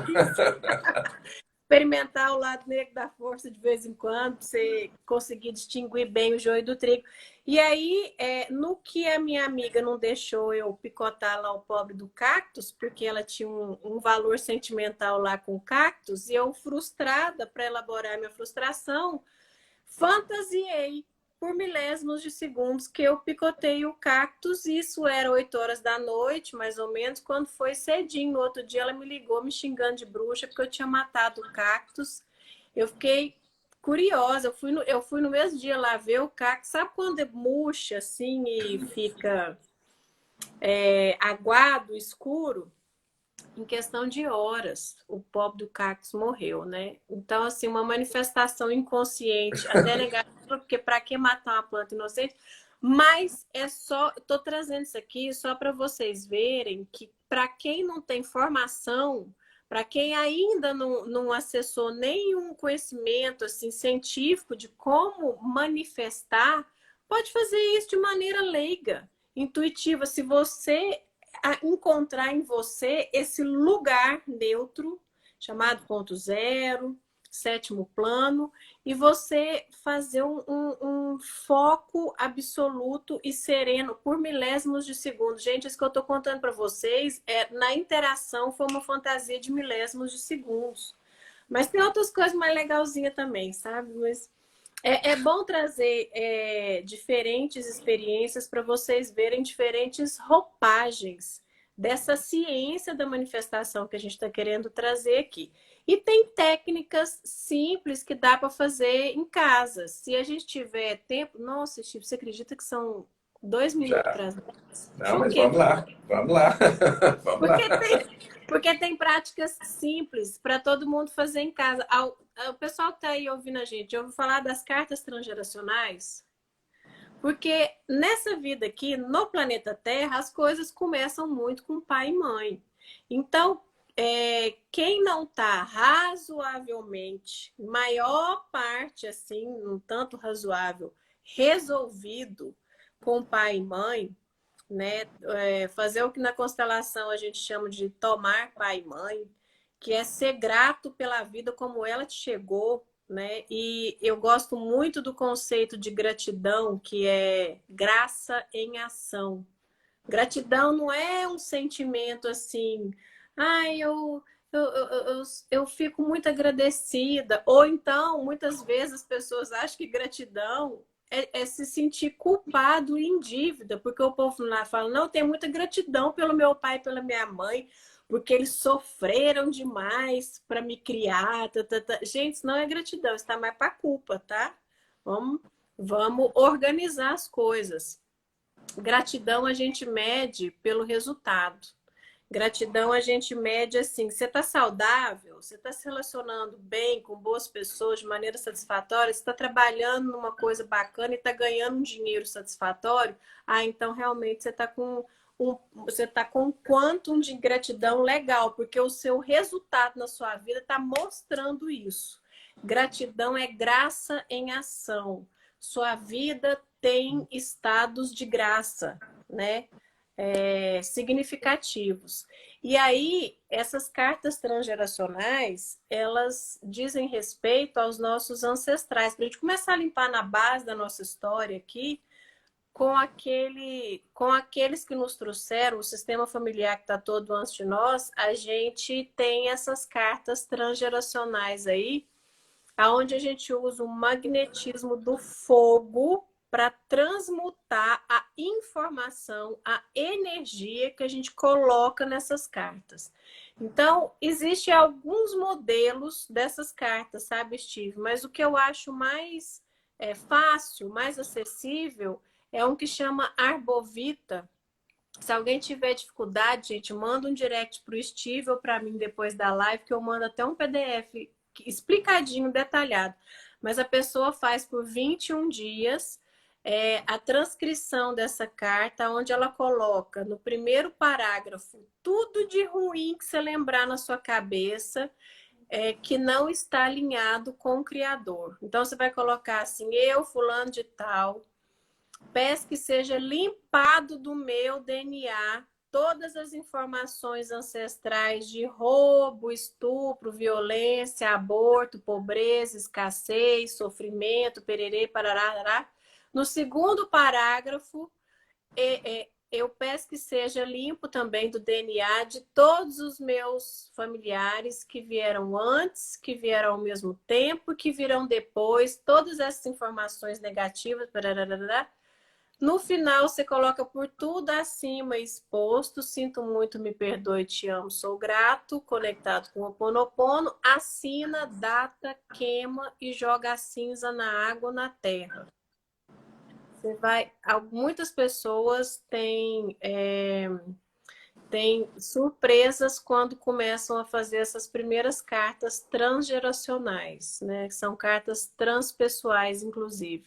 Speaker 2: Experimentar o lado negro da força de vez em quando, para você conseguir distinguir bem o joio do trigo. E aí, no que a minha amiga não deixou eu picotar lá o pobre do cactus, porque ela tinha um valor sentimental lá com o cactus, e eu, frustrada, para elaborar minha frustração, fantasiei por milésimos de segundos que eu picotei o cactus. Isso era 8 horas da noite, mais ou menos. Quando foi cedinho, no outro dia, ela me ligou me xingando de bruxa porque eu tinha matado o cactus. Eu fiquei curiosa. Eu fui no mesmo dia lá ver o cactus. Sabe quando murcha assim e fica aguado, escuro, em questão de horas, o pobre do cactus morreu, né? Então, assim, uma manifestação inconsciente, até negativa, porque para que matar uma planta inocente? Mas é só, estou trazendo isso aqui só para vocês verem que para quem não tem formação, para quem ainda não acessou nenhum conhecimento assim científico de como manifestar, pode fazer isso de maneira leiga, intuitiva. Se você encontrar em você esse lugar neutro, chamado ponto zero, sétimo plano, e você fazer um foco absoluto e sereno por milésimos de segundo. Gente, isso que eu estou contando para vocês, na interação foi uma fantasia de milésimos de segundos. Mas tem outras coisas mais legalzinhas também, sabe? Mas é bom trazer diferentes experiências para vocês verem diferentes roupagens dessa ciência da manifestação que a gente está querendo trazer aqui. E tem técnicas simples que dá para fazer em casa. Se a gente tiver tempo. Nossa, Chico, você acredita que são 2 minutos
Speaker 1: Já.
Speaker 2: para as 10?
Speaker 1: Não,
Speaker 2: Por
Speaker 1: mas
Speaker 2: quê?
Speaker 1: vamos lá, vamos lá, vamos lá.
Speaker 2: Porque tem práticas simples para todo mundo fazer em casa. O pessoal que está aí ouvindo a gente, eu vou falar das cartas transgeracionais, porque nessa vida aqui, no planeta Terra, as coisas começam muito com pai e mãe. Então, quem não está razoavelmente, maior parte, assim, um tanto razoável, resolvido com pai e mãe, né? Fazer o que na constelação a gente chama de tomar pai e mãe, que é ser grato pela vida como ela te chegou, né? E eu gosto muito do conceito de gratidão, que é graça em ação. Gratidão não é um sentimento assim, ai, eu fico muito agradecida. Ou então, muitas vezes as pessoas acham que gratidão é se sentir culpado e em dívida, porque o povo lá fala, não, eu tenho muita gratidão pelo meu pai e pela minha mãe, porque eles sofreram demais para me criar. Tá, tá, tá. Gente, isso não é gratidão, isso está mais para culpa, tá? Vamos, vamos organizar as coisas. Gratidão a gente mede pelo resultado. Gratidão a gente mede assim, você está saudável, você está se relacionando bem com boas pessoas de maneira satisfatória, você está trabalhando numa coisa bacana e está ganhando um dinheiro satisfatório, então realmente você está com um quantum de gratidão legal, porque o seu resultado na sua vida está mostrando isso. Gratidão é graça em ação. Sua vida tem estados de graça, né? Significativos. E aí, essas cartas transgeracionais, elas dizem respeito aos nossos ancestrais. Para a gente começar a limpar na base da nossa história aqui, com aqueles que nos trouxeram, o sistema familiar que está todo antes de nós, a gente tem essas cartas transgeracionais aí, aonde a gente usa o magnetismo do fogo para transmutar a informação, a energia que a gente coloca nessas cartas. Então, existem alguns modelos dessas cartas, sabe, Steve? Mas o que eu acho mais fácil, mais acessível, é um que chama Arbovita. Se alguém tiver dificuldade, gente, manda um direct para o Steve ou para mim depois da live, que eu mando até um PDF explicadinho, detalhado. Mas a pessoa faz por 21 dias a transcrição dessa carta, onde ela coloca no primeiro parágrafo tudo de ruim que você lembrar na sua cabeça, que não está alinhado com o Criador. Então, você vai colocar assim, eu, fulano de tal, peço que seja limpado do meu DNA todas as informações ancestrais de roubo, estupro, violência, aborto, pobreza, escassez, sofrimento, pererê, parará. No segundo parágrafo, eu peço que seja limpo também do DNA de todos os meus familiares que vieram antes, que vieram ao mesmo tempo, que virão depois, todas essas informações negativas, parará. No final, você coloca por tudo acima exposto. Sinto muito, me perdoe, te amo, sou grato. Conectado com o Ho'oponopono. Assina, data, queima e joga a cinza na água, na terra. Muitas pessoas têm surpresas quando começam a fazer essas primeiras cartas transgeracionais, né? Que são cartas transpessoais, inclusive.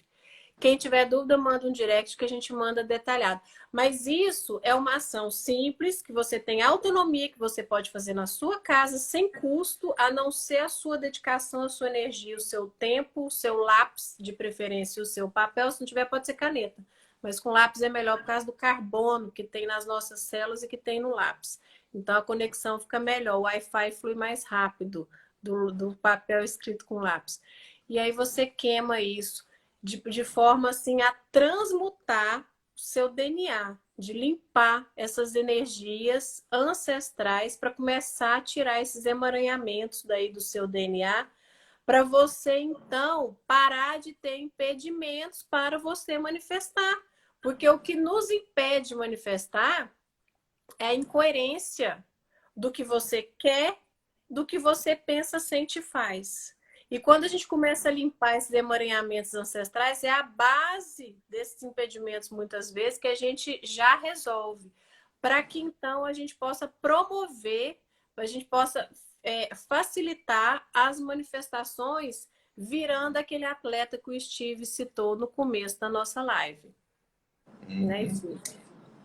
Speaker 2: Quem tiver dúvida, manda um direct que a gente manda detalhado. Mas isso é uma ação simples, que você tem autonomia, que você pode fazer na sua casa, sem custo, a não ser a sua dedicação, a sua energia, o seu tempo, o seu lápis, de preferência, o seu papel. Se não tiver, pode ser caneta. Mas com lápis é melhor por causa do carbono que tem nas nossas células e que tem no lápis. Então a conexão fica melhor, o Wi-Fi flui mais rápido do papel escrito com lápis. E aí você queima isso de forma assim a transmutar o seu DNA, de limpar essas energias ancestrais para começar a tirar esses emaranhamentos daí do seu DNA, para você então parar de ter impedimentos para você manifestar. Porque o que nos impede de manifestar é a incoerência do que você quer, do que você pensa, sente e faz. E quando a gente começa a limpar esses emaranhamentos ancestrais, é a base desses impedimentos, muitas vezes, que a gente já resolve. Para que, então, a gente possa promover, a gente possa facilitar as manifestações, virando aquele atleta que o Steve citou no começo da nossa live. Né, Steve?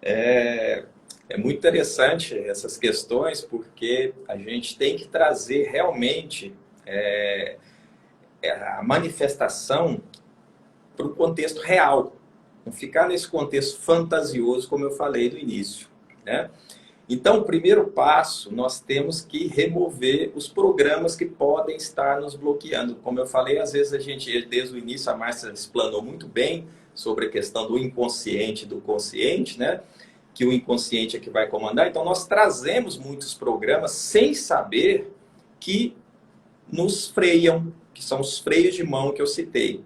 Speaker 1: É muito interessante essas questões, porque a gente tem que trazer realmente a manifestação para o contexto real. Não ficar nesse contexto fantasioso, como eu falei no início, né? Então, o primeiro passo, nós temos que remover os programas que podem estar nos bloqueando. Como eu falei, às vezes a gente, desde o início, a Márcia explanou muito bem sobre a questão do inconsciente e do consciente, né? Que o inconsciente é que vai comandar. Então, nós trazemos muitos programas sem saber que nos freiam, que são os freios de mão que eu citei.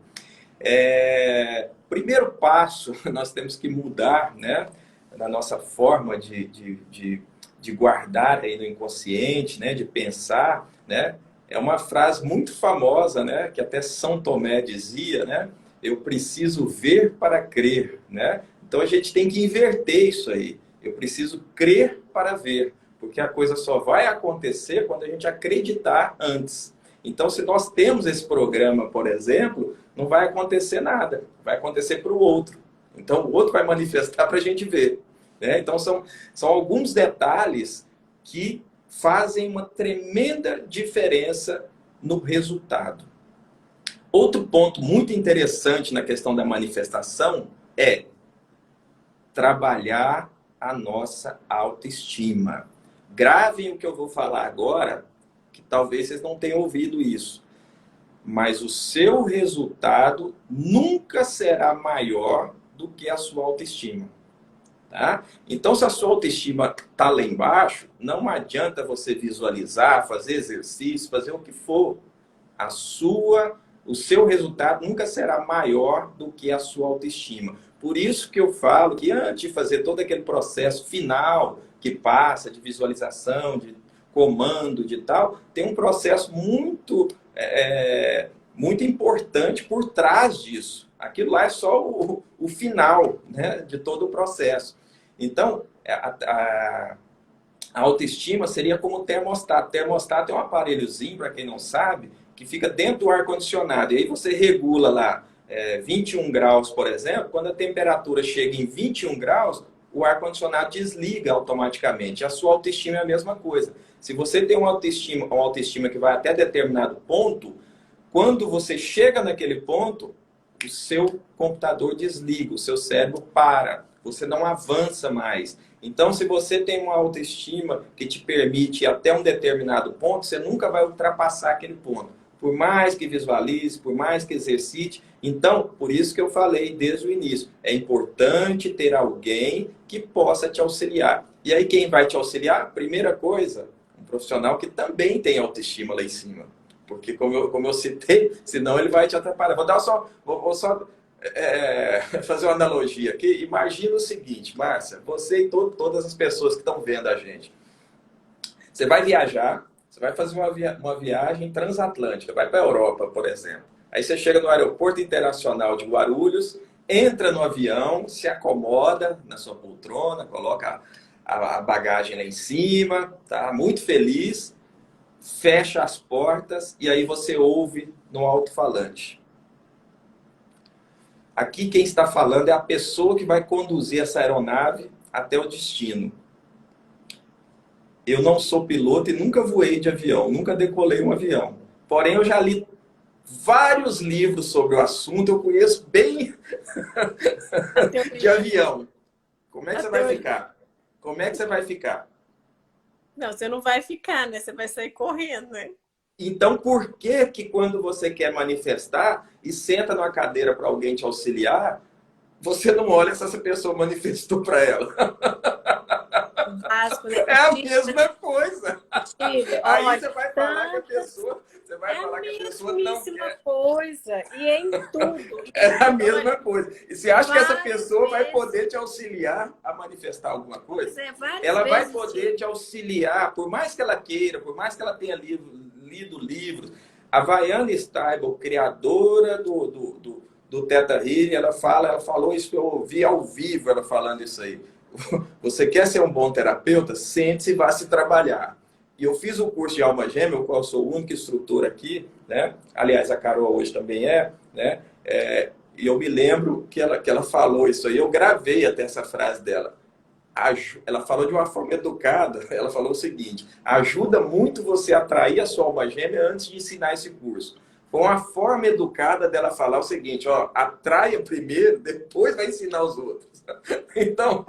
Speaker 1: Primeiro passo, nós temos que mudar, né, na nossa forma de guardar aí no inconsciente, né, de pensar, né? É uma frase muito famosa, né, que até São Tomé dizia, né? Eu preciso ver para crer, né? Então a gente tem que inverter isso aí. Eu preciso crer para ver, porque a coisa só vai acontecer quando a gente acreditar antes. Então, se nós temos esse programa, por exemplo, não vai acontecer nada. Vai acontecer para o outro. Então, o outro vai manifestar para a gente ver, né? Então, são alguns detalhes que fazem uma tremenda diferença no resultado. Outro ponto muito interessante na questão da manifestação é trabalhar a nossa autoestima. Gravem o que eu vou falar agora, que talvez vocês não tenham ouvido isso. Mas o seu resultado nunca será maior do que a sua autoestima. Tá? Então, se a sua autoestima está lá embaixo, não adianta você visualizar, fazer exercício, fazer o que for. O seu resultado nunca será maior do que a sua autoestima. Por isso que eu falo que antes de fazer todo aquele processo final que passa de visualização, de comando, de tal, tem um processo muito importante por trás disso. Aquilo lá é só o final, né, de todo o processo. Então, a autoestima seria como o termostato. O termostato é um aparelhozinho, para quem não sabe, que fica dentro do ar-condicionado. E aí você regula lá 21 graus, por exemplo. Quando a temperatura chega em 21 graus, o ar-condicionado desliga automaticamente. A sua autoestima é a mesma coisa. Se você tem uma autoestima que vai até determinado ponto, quando você chega naquele ponto, o seu computador desliga, o seu cérebro para, você não avança mais. Então, se você tem uma autoestima que te permite ir até um determinado ponto, você nunca vai ultrapassar aquele ponto. Por mais que visualize, por mais que exercite. Então, por isso que eu falei desde o início, é importante ter alguém que possa te auxiliar. E aí, quem vai te auxiliar? Primeira coisa, um profissional que também tem autoestima lá em cima. Porque, como eu citei, senão ele vai te atrapalhar. Vou só fazer uma analogia aqui. Imagina o seguinte, Márcia, você e todas as pessoas que estão vendo a gente. Você vai viajar, você vai fazer uma viagem transatlântica, vai para a Europa, por exemplo. Aí você chega no aeroporto internacional de Guarulhos entra no avião, se acomoda na sua poltrona, coloca a bagagem lá em cima, tá muito feliz, fecha as portas e aí você ouve no alto-falante. Aqui quem está falando é a pessoa que vai conduzir essa aeronave até o destino. Eu não sou piloto e nunca voei de avião, nunca decolei um avião. Porém, eu já li vários livros sobre o assunto, eu conheço bem de avião. Como é que você vai ficar? Como é que você vai ficar?
Speaker 2: Não, você não vai ficar, né? Você vai sair correndo, né?
Speaker 1: Então, por que que quando você quer manifestar e senta numa cadeira para alguém te auxiliar, você não olha se essa pessoa manifestou para ela?
Speaker 2: Básico, né?
Speaker 1: É a mesma coisa.
Speaker 2: Chile,
Speaker 1: Aí
Speaker 2: olha,
Speaker 1: você vai falar que a pessoa, você vai falar que a pessoa não
Speaker 2: mesmíssima
Speaker 1: quer.
Speaker 2: coisa. E é em tudo.
Speaker 1: É a
Speaker 2: Olha,
Speaker 1: mesma coisa. E você acha que essa
Speaker 2: várias
Speaker 1: pessoa vai
Speaker 2: vezes,
Speaker 1: poder te auxiliar a manifestar alguma coisa?
Speaker 2: várias
Speaker 1: Ela vai
Speaker 2: vezes,
Speaker 1: poder te auxiliar, por mais que ela queira, por mais que ela tenha lido livros. A Vaiana Stable, criadora do Theta Healing, ela falou isso, eu ouvi ao vivo ela falando isso aí. Você quer ser um bom terapeuta? Sente-se e vá se trabalhar. E eu fiz o curso de alma gêmea, o qual eu sou o único instrutor aqui, né? Aliás, a Carol hoje também né? E eu me lembro que ela falou isso aí, eu gravei até essa frase dela. Ela falou de uma forma educada, ela falou o seguinte: ajuda muito você a atrair a sua alma gêmea antes de ensinar esse curso. Foi uma forma educada dela falar o seguinte: ó, atraia primeiro, depois vai ensinar os outros. Então,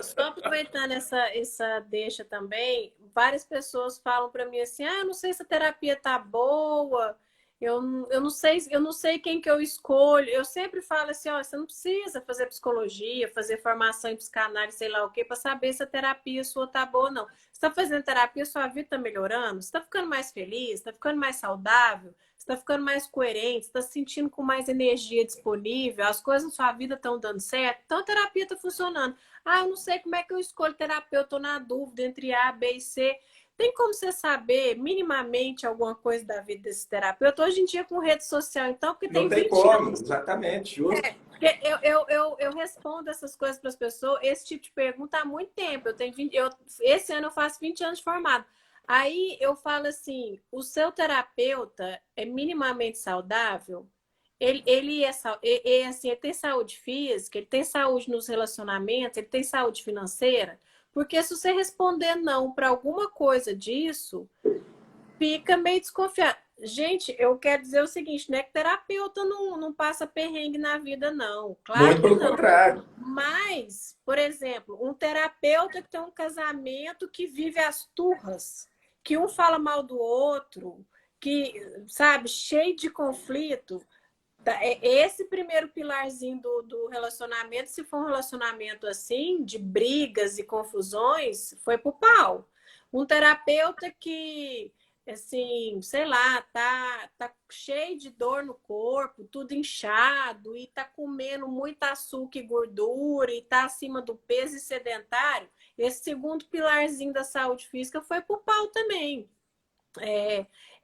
Speaker 2: só aproveitando essa deixa também, várias pessoas falam para mim assim: ah, eu não sei se a terapia tá boa, eu não sei quem que eu escolho. Eu sempre falo assim: ó, você não precisa fazer psicologia, fazer formação em psicanálise, sei lá o quê, para saber se a terapia sua tá boa ou não. Você está fazendo terapia, sua vida tá melhorando, você está ficando mais feliz, está ficando mais saudável, você está ficando mais coerente, você está se sentindo com mais energia disponível, as coisas na sua vida estão dando certo, então a terapia está funcionando. Ah, eu não sei como é que eu escolho terapeuta, estou na dúvida entre A, B e C. Tem como você saber minimamente alguma coisa da vida desse terapeuta? Hoje em dia com rede social, então, porque
Speaker 1: não
Speaker 2: tem
Speaker 1: tem
Speaker 2: 20
Speaker 1: como,
Speaker 2: anos.
Speaker 1: exatamente, justo.
Speaker 2: Porque eu respondo essas coisas para as pessoas, esse tipo de pergunta há muito tempo. Esse ano eu faço 20 anos de formado. Aí eu falo assim: o seu terapeuta é minimamente saudável? Assim, ele tem saúde física, ele tem saúde nos relacionamentos, ele tem saúde financeira? Porque se você responder não para alguma coisa disso, fica meio desconfiado. Gente, eu quero dizer o seguinte, não é que terapeuta não passa perrengue na vida, não. Claro
Speaker 1: Muito
Speaker 2: que
Speaker 1: pelo
Speaker 2: não.
Speaker 1: contrário.
Speaker 2: Mas, por exemplo, um terapeuta que tem um casamento que vive as turras, que um fala mal do outro, que, sabe, cheio de conflito. Esse primeiro pilarzinho do relacionamento, se for um relacionamento assim, de brigas e confusões, foi pro pau. Um terapeuta que, assim, sei lá, tá cheio de dor no corpo, tudo inchado, e tá comendo muito açúcar e gordura, e tá acima do peso e sedentário, esse segundo pilarzinho da saúde física foi pro pau também.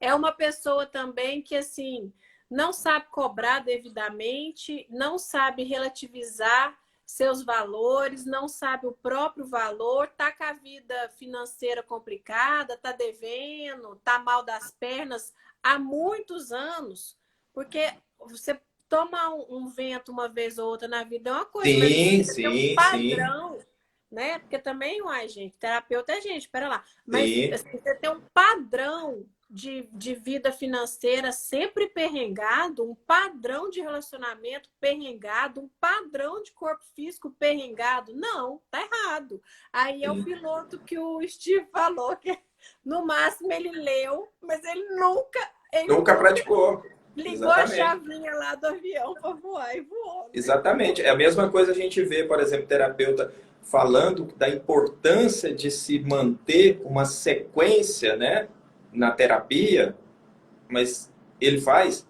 Speaker 2: É uma pessoa também que, assim, não sabe cobrar devidamente, não sabe relativizar seus valores, não sabe o próprio valor, tá com a vida financeira complicada, tá devendo, tá mal das pernas há muitos anos, porque você toma um vento uma vez ou outra na vida é uma coisa, mas assim,
Speaker 1: Sim,
Speaker 2: você tem um
Speaker 1: sim, sim,
Speaker 2: padrão, né? Porque também, uai, gente, terapeuta é gente, espera lá. Mas
Speaker 1: sim.
Speaker 2: assim, você tem um padrão de vida financeira sempre perrengado, um padrão de relacionamento perrengado, um padrão de corpo físico perrengado. Não, tá errado. Aí é o piloto que o Steve falou, que no máximo ele leu, mas ele
Speaker 1: Nunca
Speaker 2: nunca
Speaker 1: praticou.
Speaker 2: ligou a
Speaker 1: Exatamente.
Speaker 2: chavinha lá do avião para voar e voou, né?
Speaker 1: Exatamente. É a mesma coisa a gente vê, por exemplo, terapeuta falando da importância de se manter uma sequência, né, na terapia, mas ele faz.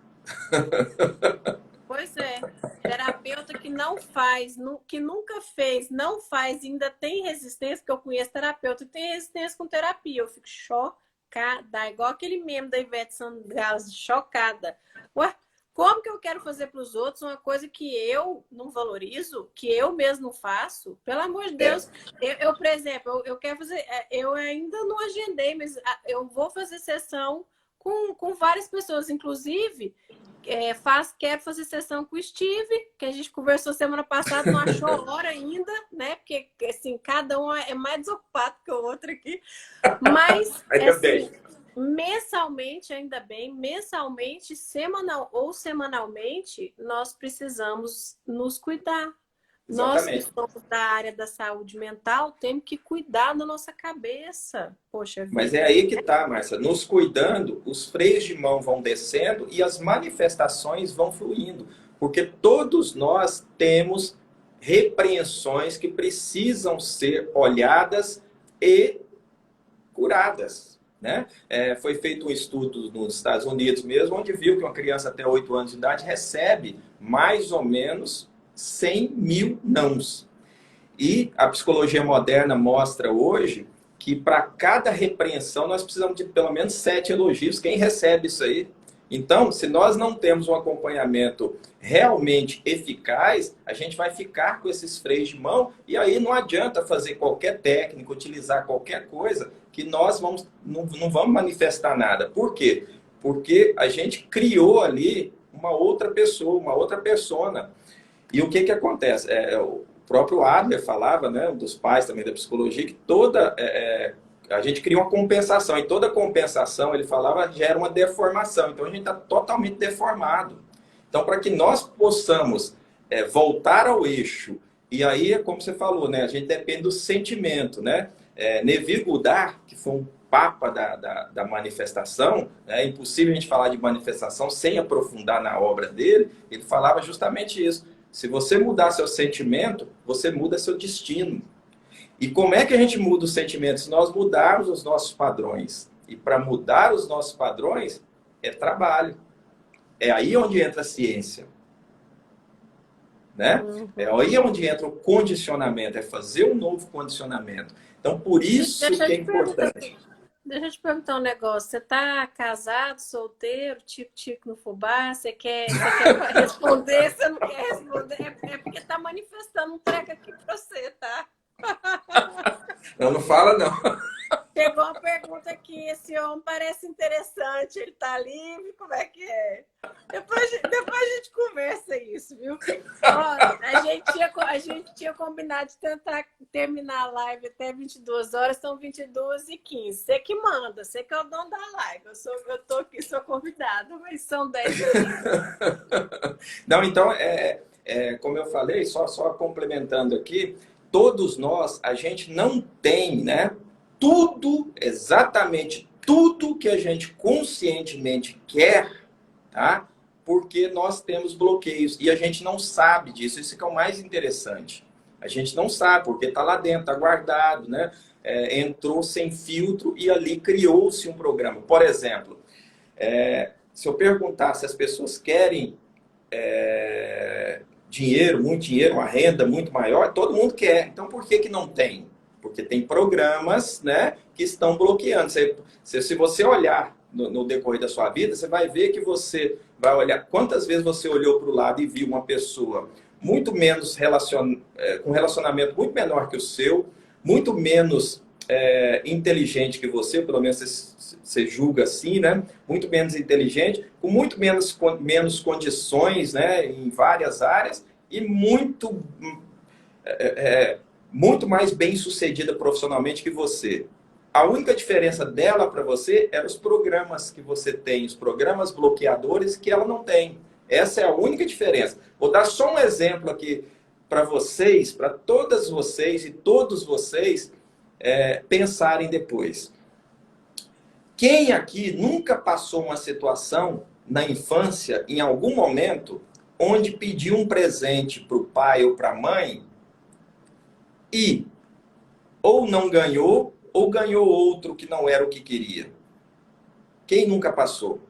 Speaker 2: Pois é. Terapeuta que não faz, que nunca fez, não faz, ainda tem resistência, porque eu conheço terapeuta que tem resistência com terapia. Eu fico chocada, igual aquele meme da Ivete Sangalo, chocada. Ué, Como que eu quero fazer para os outros uma coisa que eu não valorizo, que eu mesmo não faço? Pelo amor de
Speaker 1: É,
Speaker 2: Deus. Por exemplo, eu quero fazer. Eu ainda não agendei, mas eu vou fazer sessão com várias pessoas, inclusive. Quero fazer sessão com o Steve, que a gente conversou semana passada, não achou hora ainda, né? Porque assim, cada um é mais desocupado que o outro aqui. Mas,
Speaker 1: ainda
Speaker 2: assim,
Speaker 1: bem.
Speaker 2: mensalmente, ainda bem, mensalmente, semanal ou semanalmente, nós precisamos nos cuidar. Nós que
Speaker 1: Exatamente.
Speaker 2: somos da área da saúde mental, temos que cuidar da nossa cabeça. Poxa
Speaker 1: Mas é
Speaker 2: vida.
Speaker 1: aí que tá, Márcia. Nos cuidando, os freios de mão vão descendo e as manifestações vão fluindo. Porque todos nós temos repreensões que precisam ser olhadas e curadas. Né? Foi feito um estudo nos Estados Unidos mesmo, onde viu que uma criança até 8 anos de idade recebe mais ou menos 100 mil nãos. E a psicologia moderna mostra hoje que para cada repreensão nós precisamos de pelo menos 7 elogios. Quem recebe isso aí? Então, se nós não temos um acompanhamento realmente eficaz, a gente vai ficar com esses freios de mão e aí não adianta fazer qualquer técnica, utilizar qualquer coisa que nós não vamos manifestar nada. Por quê? Porque a gente criou ali uma outra pessoa, uma outra persona. E o que acontece? O próprio Adler falava, né, um dos pais também da psicologia, que a gente cria uma compensação, e toda compensação, ele falava, gera uma deformação. Então a gente está totalmente deformado. Então, para que nós possamos voltar ao eixo, e aí, como você falou, né, a gente depende do sentimento. Né? Neville Goddard, que foi um papa da manifestação, é impossível a gente falar de manifestação sem aprofundar na obra dele, ele falava justamente isso. Se você mudar seu sentimento, você muda seu destino. E como é que a gente muda os sentimentos? Se nós mudarmos os nossos padrões. E para mudar os nossos padrões, é trabalho. É aí onde entra a ciência. Né? É aí onde entra o condicionamento, é fazer um novo condicionamento. Então, por isso que é importante.
Speaker 2: Deixa eu te perguntar um negócio. Você tá casado, solteiro, tico-tico no fubá? Você quer responder? Você não quer responder? É porque tá manifestando um treco aqui pra você, tá?
Speaker 1: Não fala não.
Speaker 2: Chegou uma pergunta aqui, esse homem parece interessante, ele tá livre, como é que é? Depois a gente conversa isso, viu? Ó, a gente tinha combinado de tentar terminar a live até 22 horas, são 22h15. Você que manda, você que é o dono da live. Eu tô aqui, sou convidada, mas são 10h15.
Speaker 1: Não, então, como eu falei, só complementando aqui, todos nós, a gente não tem, né? Tudo, exatamente tudo que a gente conscientemente quer, tá? Porque nós temos bloqueios e a gente não sabe disso. Isso que é o mais interessante. A gente não sabe, porque está lá dentro, está guardado, né? Entrou sem filtro e ali criou-se um programa. Por exemplo, se eu perguntar se as pessoas querem dinheiro, muito dinheiro, uma renda muito maior, todo mundo quer. Então, por que não tem? Porque tem programas, né, que estão bloqueando. Se você olhar no decorrer da sua vida, você vai ver que você vai olhar quantas vezes você olhou para o lado e viu uma pessoa muito menos com um relacionamento muito menor que o seu, muito menos inteligente que você, pelo menos você julga assim, né? Muito menos inteligente, com muito menos condições, né, em várias áreas e muito mais bem sucedida profissionalmente que você. A única diferença dela para você é os programas que você tem, os programas bloqueadores que ela não tem. Essa é a única diferença. Vou dar só um exemplo aqui para vocês, para todas vocês e todos vocês pensarem depois. Quem aqui nunca passou uma situação na infância, em algum momento, onde pediu um presente para o pai ou para a mãe e ou não ganhou, ou ganhou outro que não era o que queria? Quem nunca passou?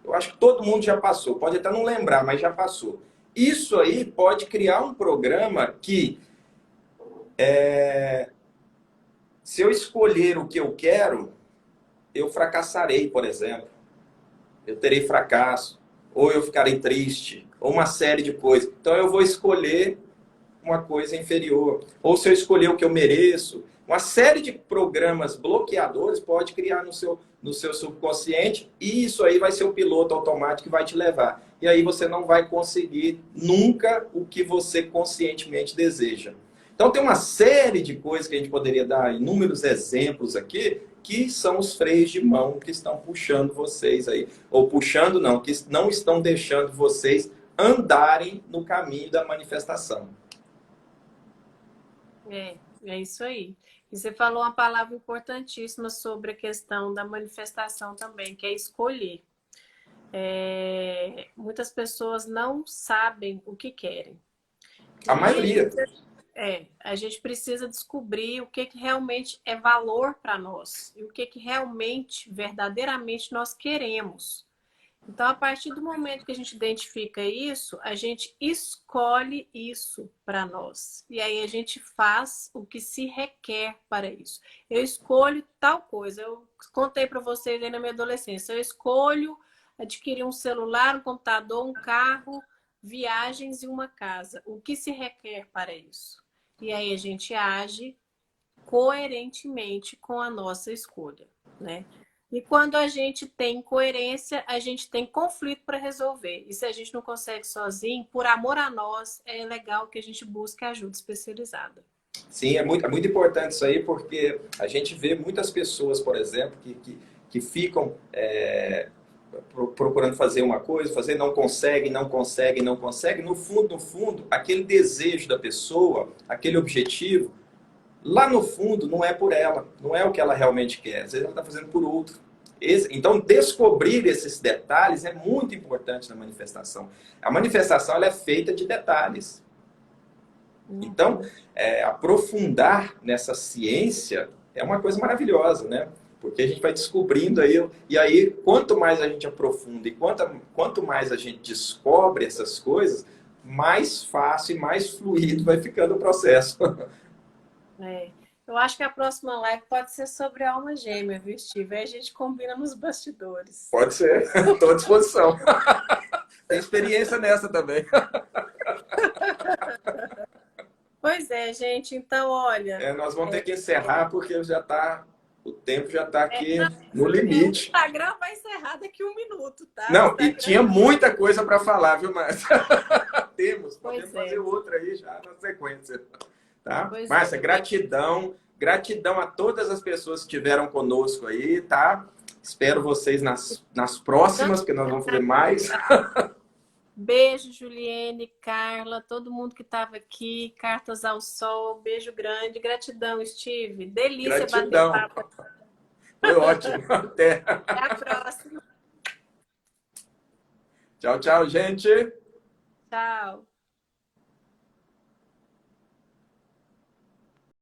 Speaker 1: Eu acho que todo mundo já passou. Pode até não lembrar, mas já passou. Isso aí pode criar um programa que, se eu escolher o que eu quero, eu fracassarei, por exemplo. Eu terei fracasso. ou eu ficarei triste, ou uma série de coisas. Então eu vou escolher uma coisa inferior. Ou se eu escolher o que eu mereço, uma série de programas bloqueadores pode criar no seu subconsciente e isso aí vai ser o piloto automático que vai te levar. E aí você não vai conseguir nunca o que você conscientemente deseja. Então tem uma série de coisas que a gente poderia dar inúmeros exemplos aqui, que são os freios de mão que estão puxando vocês aí. Ou puxando não, que não estão deixando vocês andarem no caminho da manifestação.
Speaker 2: É isso aí. E você falou uma palavra importantíssima sobre a questão da manifestação também, que é escolher. Muitas pessoas não sabem o que querem.
Speaker 1: A maioria.
Speaker 2: A gente precisa descobrir o que realmente é valor para nós e o que realmente, verdadeiramente nós queremos. Então, a partir do momento que a gente identifica isso, a gente escolhe isso para nós. E aí a gente faz o que se requer para isso. Eu escolho tal coisa. Eu contei para vocês aí na minha adolescência. Eu escolho adquirir um celular, um computador, um carro, viagens e uma casa. O que se requer para isso? E aí a gente age coerentemente com a nossa escolha, né? E quando a gente tem coerência, a gente tem conflito para resolver. E se a gente não consegue sozinho, por amor a nós, é legal que a gente busque ajuda especializada.
Speaker 1: Sim, é muito importante isso aí, porque a gente vê muitas pessoas, por exemplo, que ficam procurando fazer uma coisa, não conseguem, não conseguem, não conseguem. No fundo, aquele desejo da pessoa, aquele objetivo, lá no fundo, não é por ela, não é o que ela realmente quer. Às vezes ela está fazendo por outro. Então, descobrir esses detalhes é muito importante na manifestação. A manifestação ela é feita de detalhes. Então, aprofundar nessa ciência é uma coisa maravilhosa, né? Porque a gente vai descobrindo aí, e aí, quanto mais a gente aprofunda e quanto mais a gente descobre essas coisas, mais fácil e mais fluido vai ficando o processo.
Speaker 2: Eu acho que a próxima live pode ser sobre a alma gêmea, viu, Steve? Aí a gente combina nos bastidores.
Speaker 1: Pode ser, estou à disposição. Tem experiência nessa também.
Speaker 2: Pois é, gente. Então, olha...
Speaker 1: nós vamos ter que encerrar porque o tempo já está aqui no limite.
Speaker 2: O Instagram vai encerrar daqui 1 minuto, tá?
Speaker 1: Não, e tinha muita coisa para falar, viu, Márcia? Podemos fazer outra aí já na sequência. Tá? Márcia, gratidão. Gratidão a todas as pessoas que estiveram conosco aí, tá? Espero vocês nas próximas, porque nós vamos fazer mais.
Speaker 2: Beijo, Juliene, Carla, todo mundo que estava aqui. Cartas ao Sol, beijo grande. Gratidão, Steve. Delícia bater papo.
Speaker 1: Foi ótimo. Até
Speaker 2: a próxima.
Speaker 1: Tchau, tchau, gente.
Speaker 2: Tchau.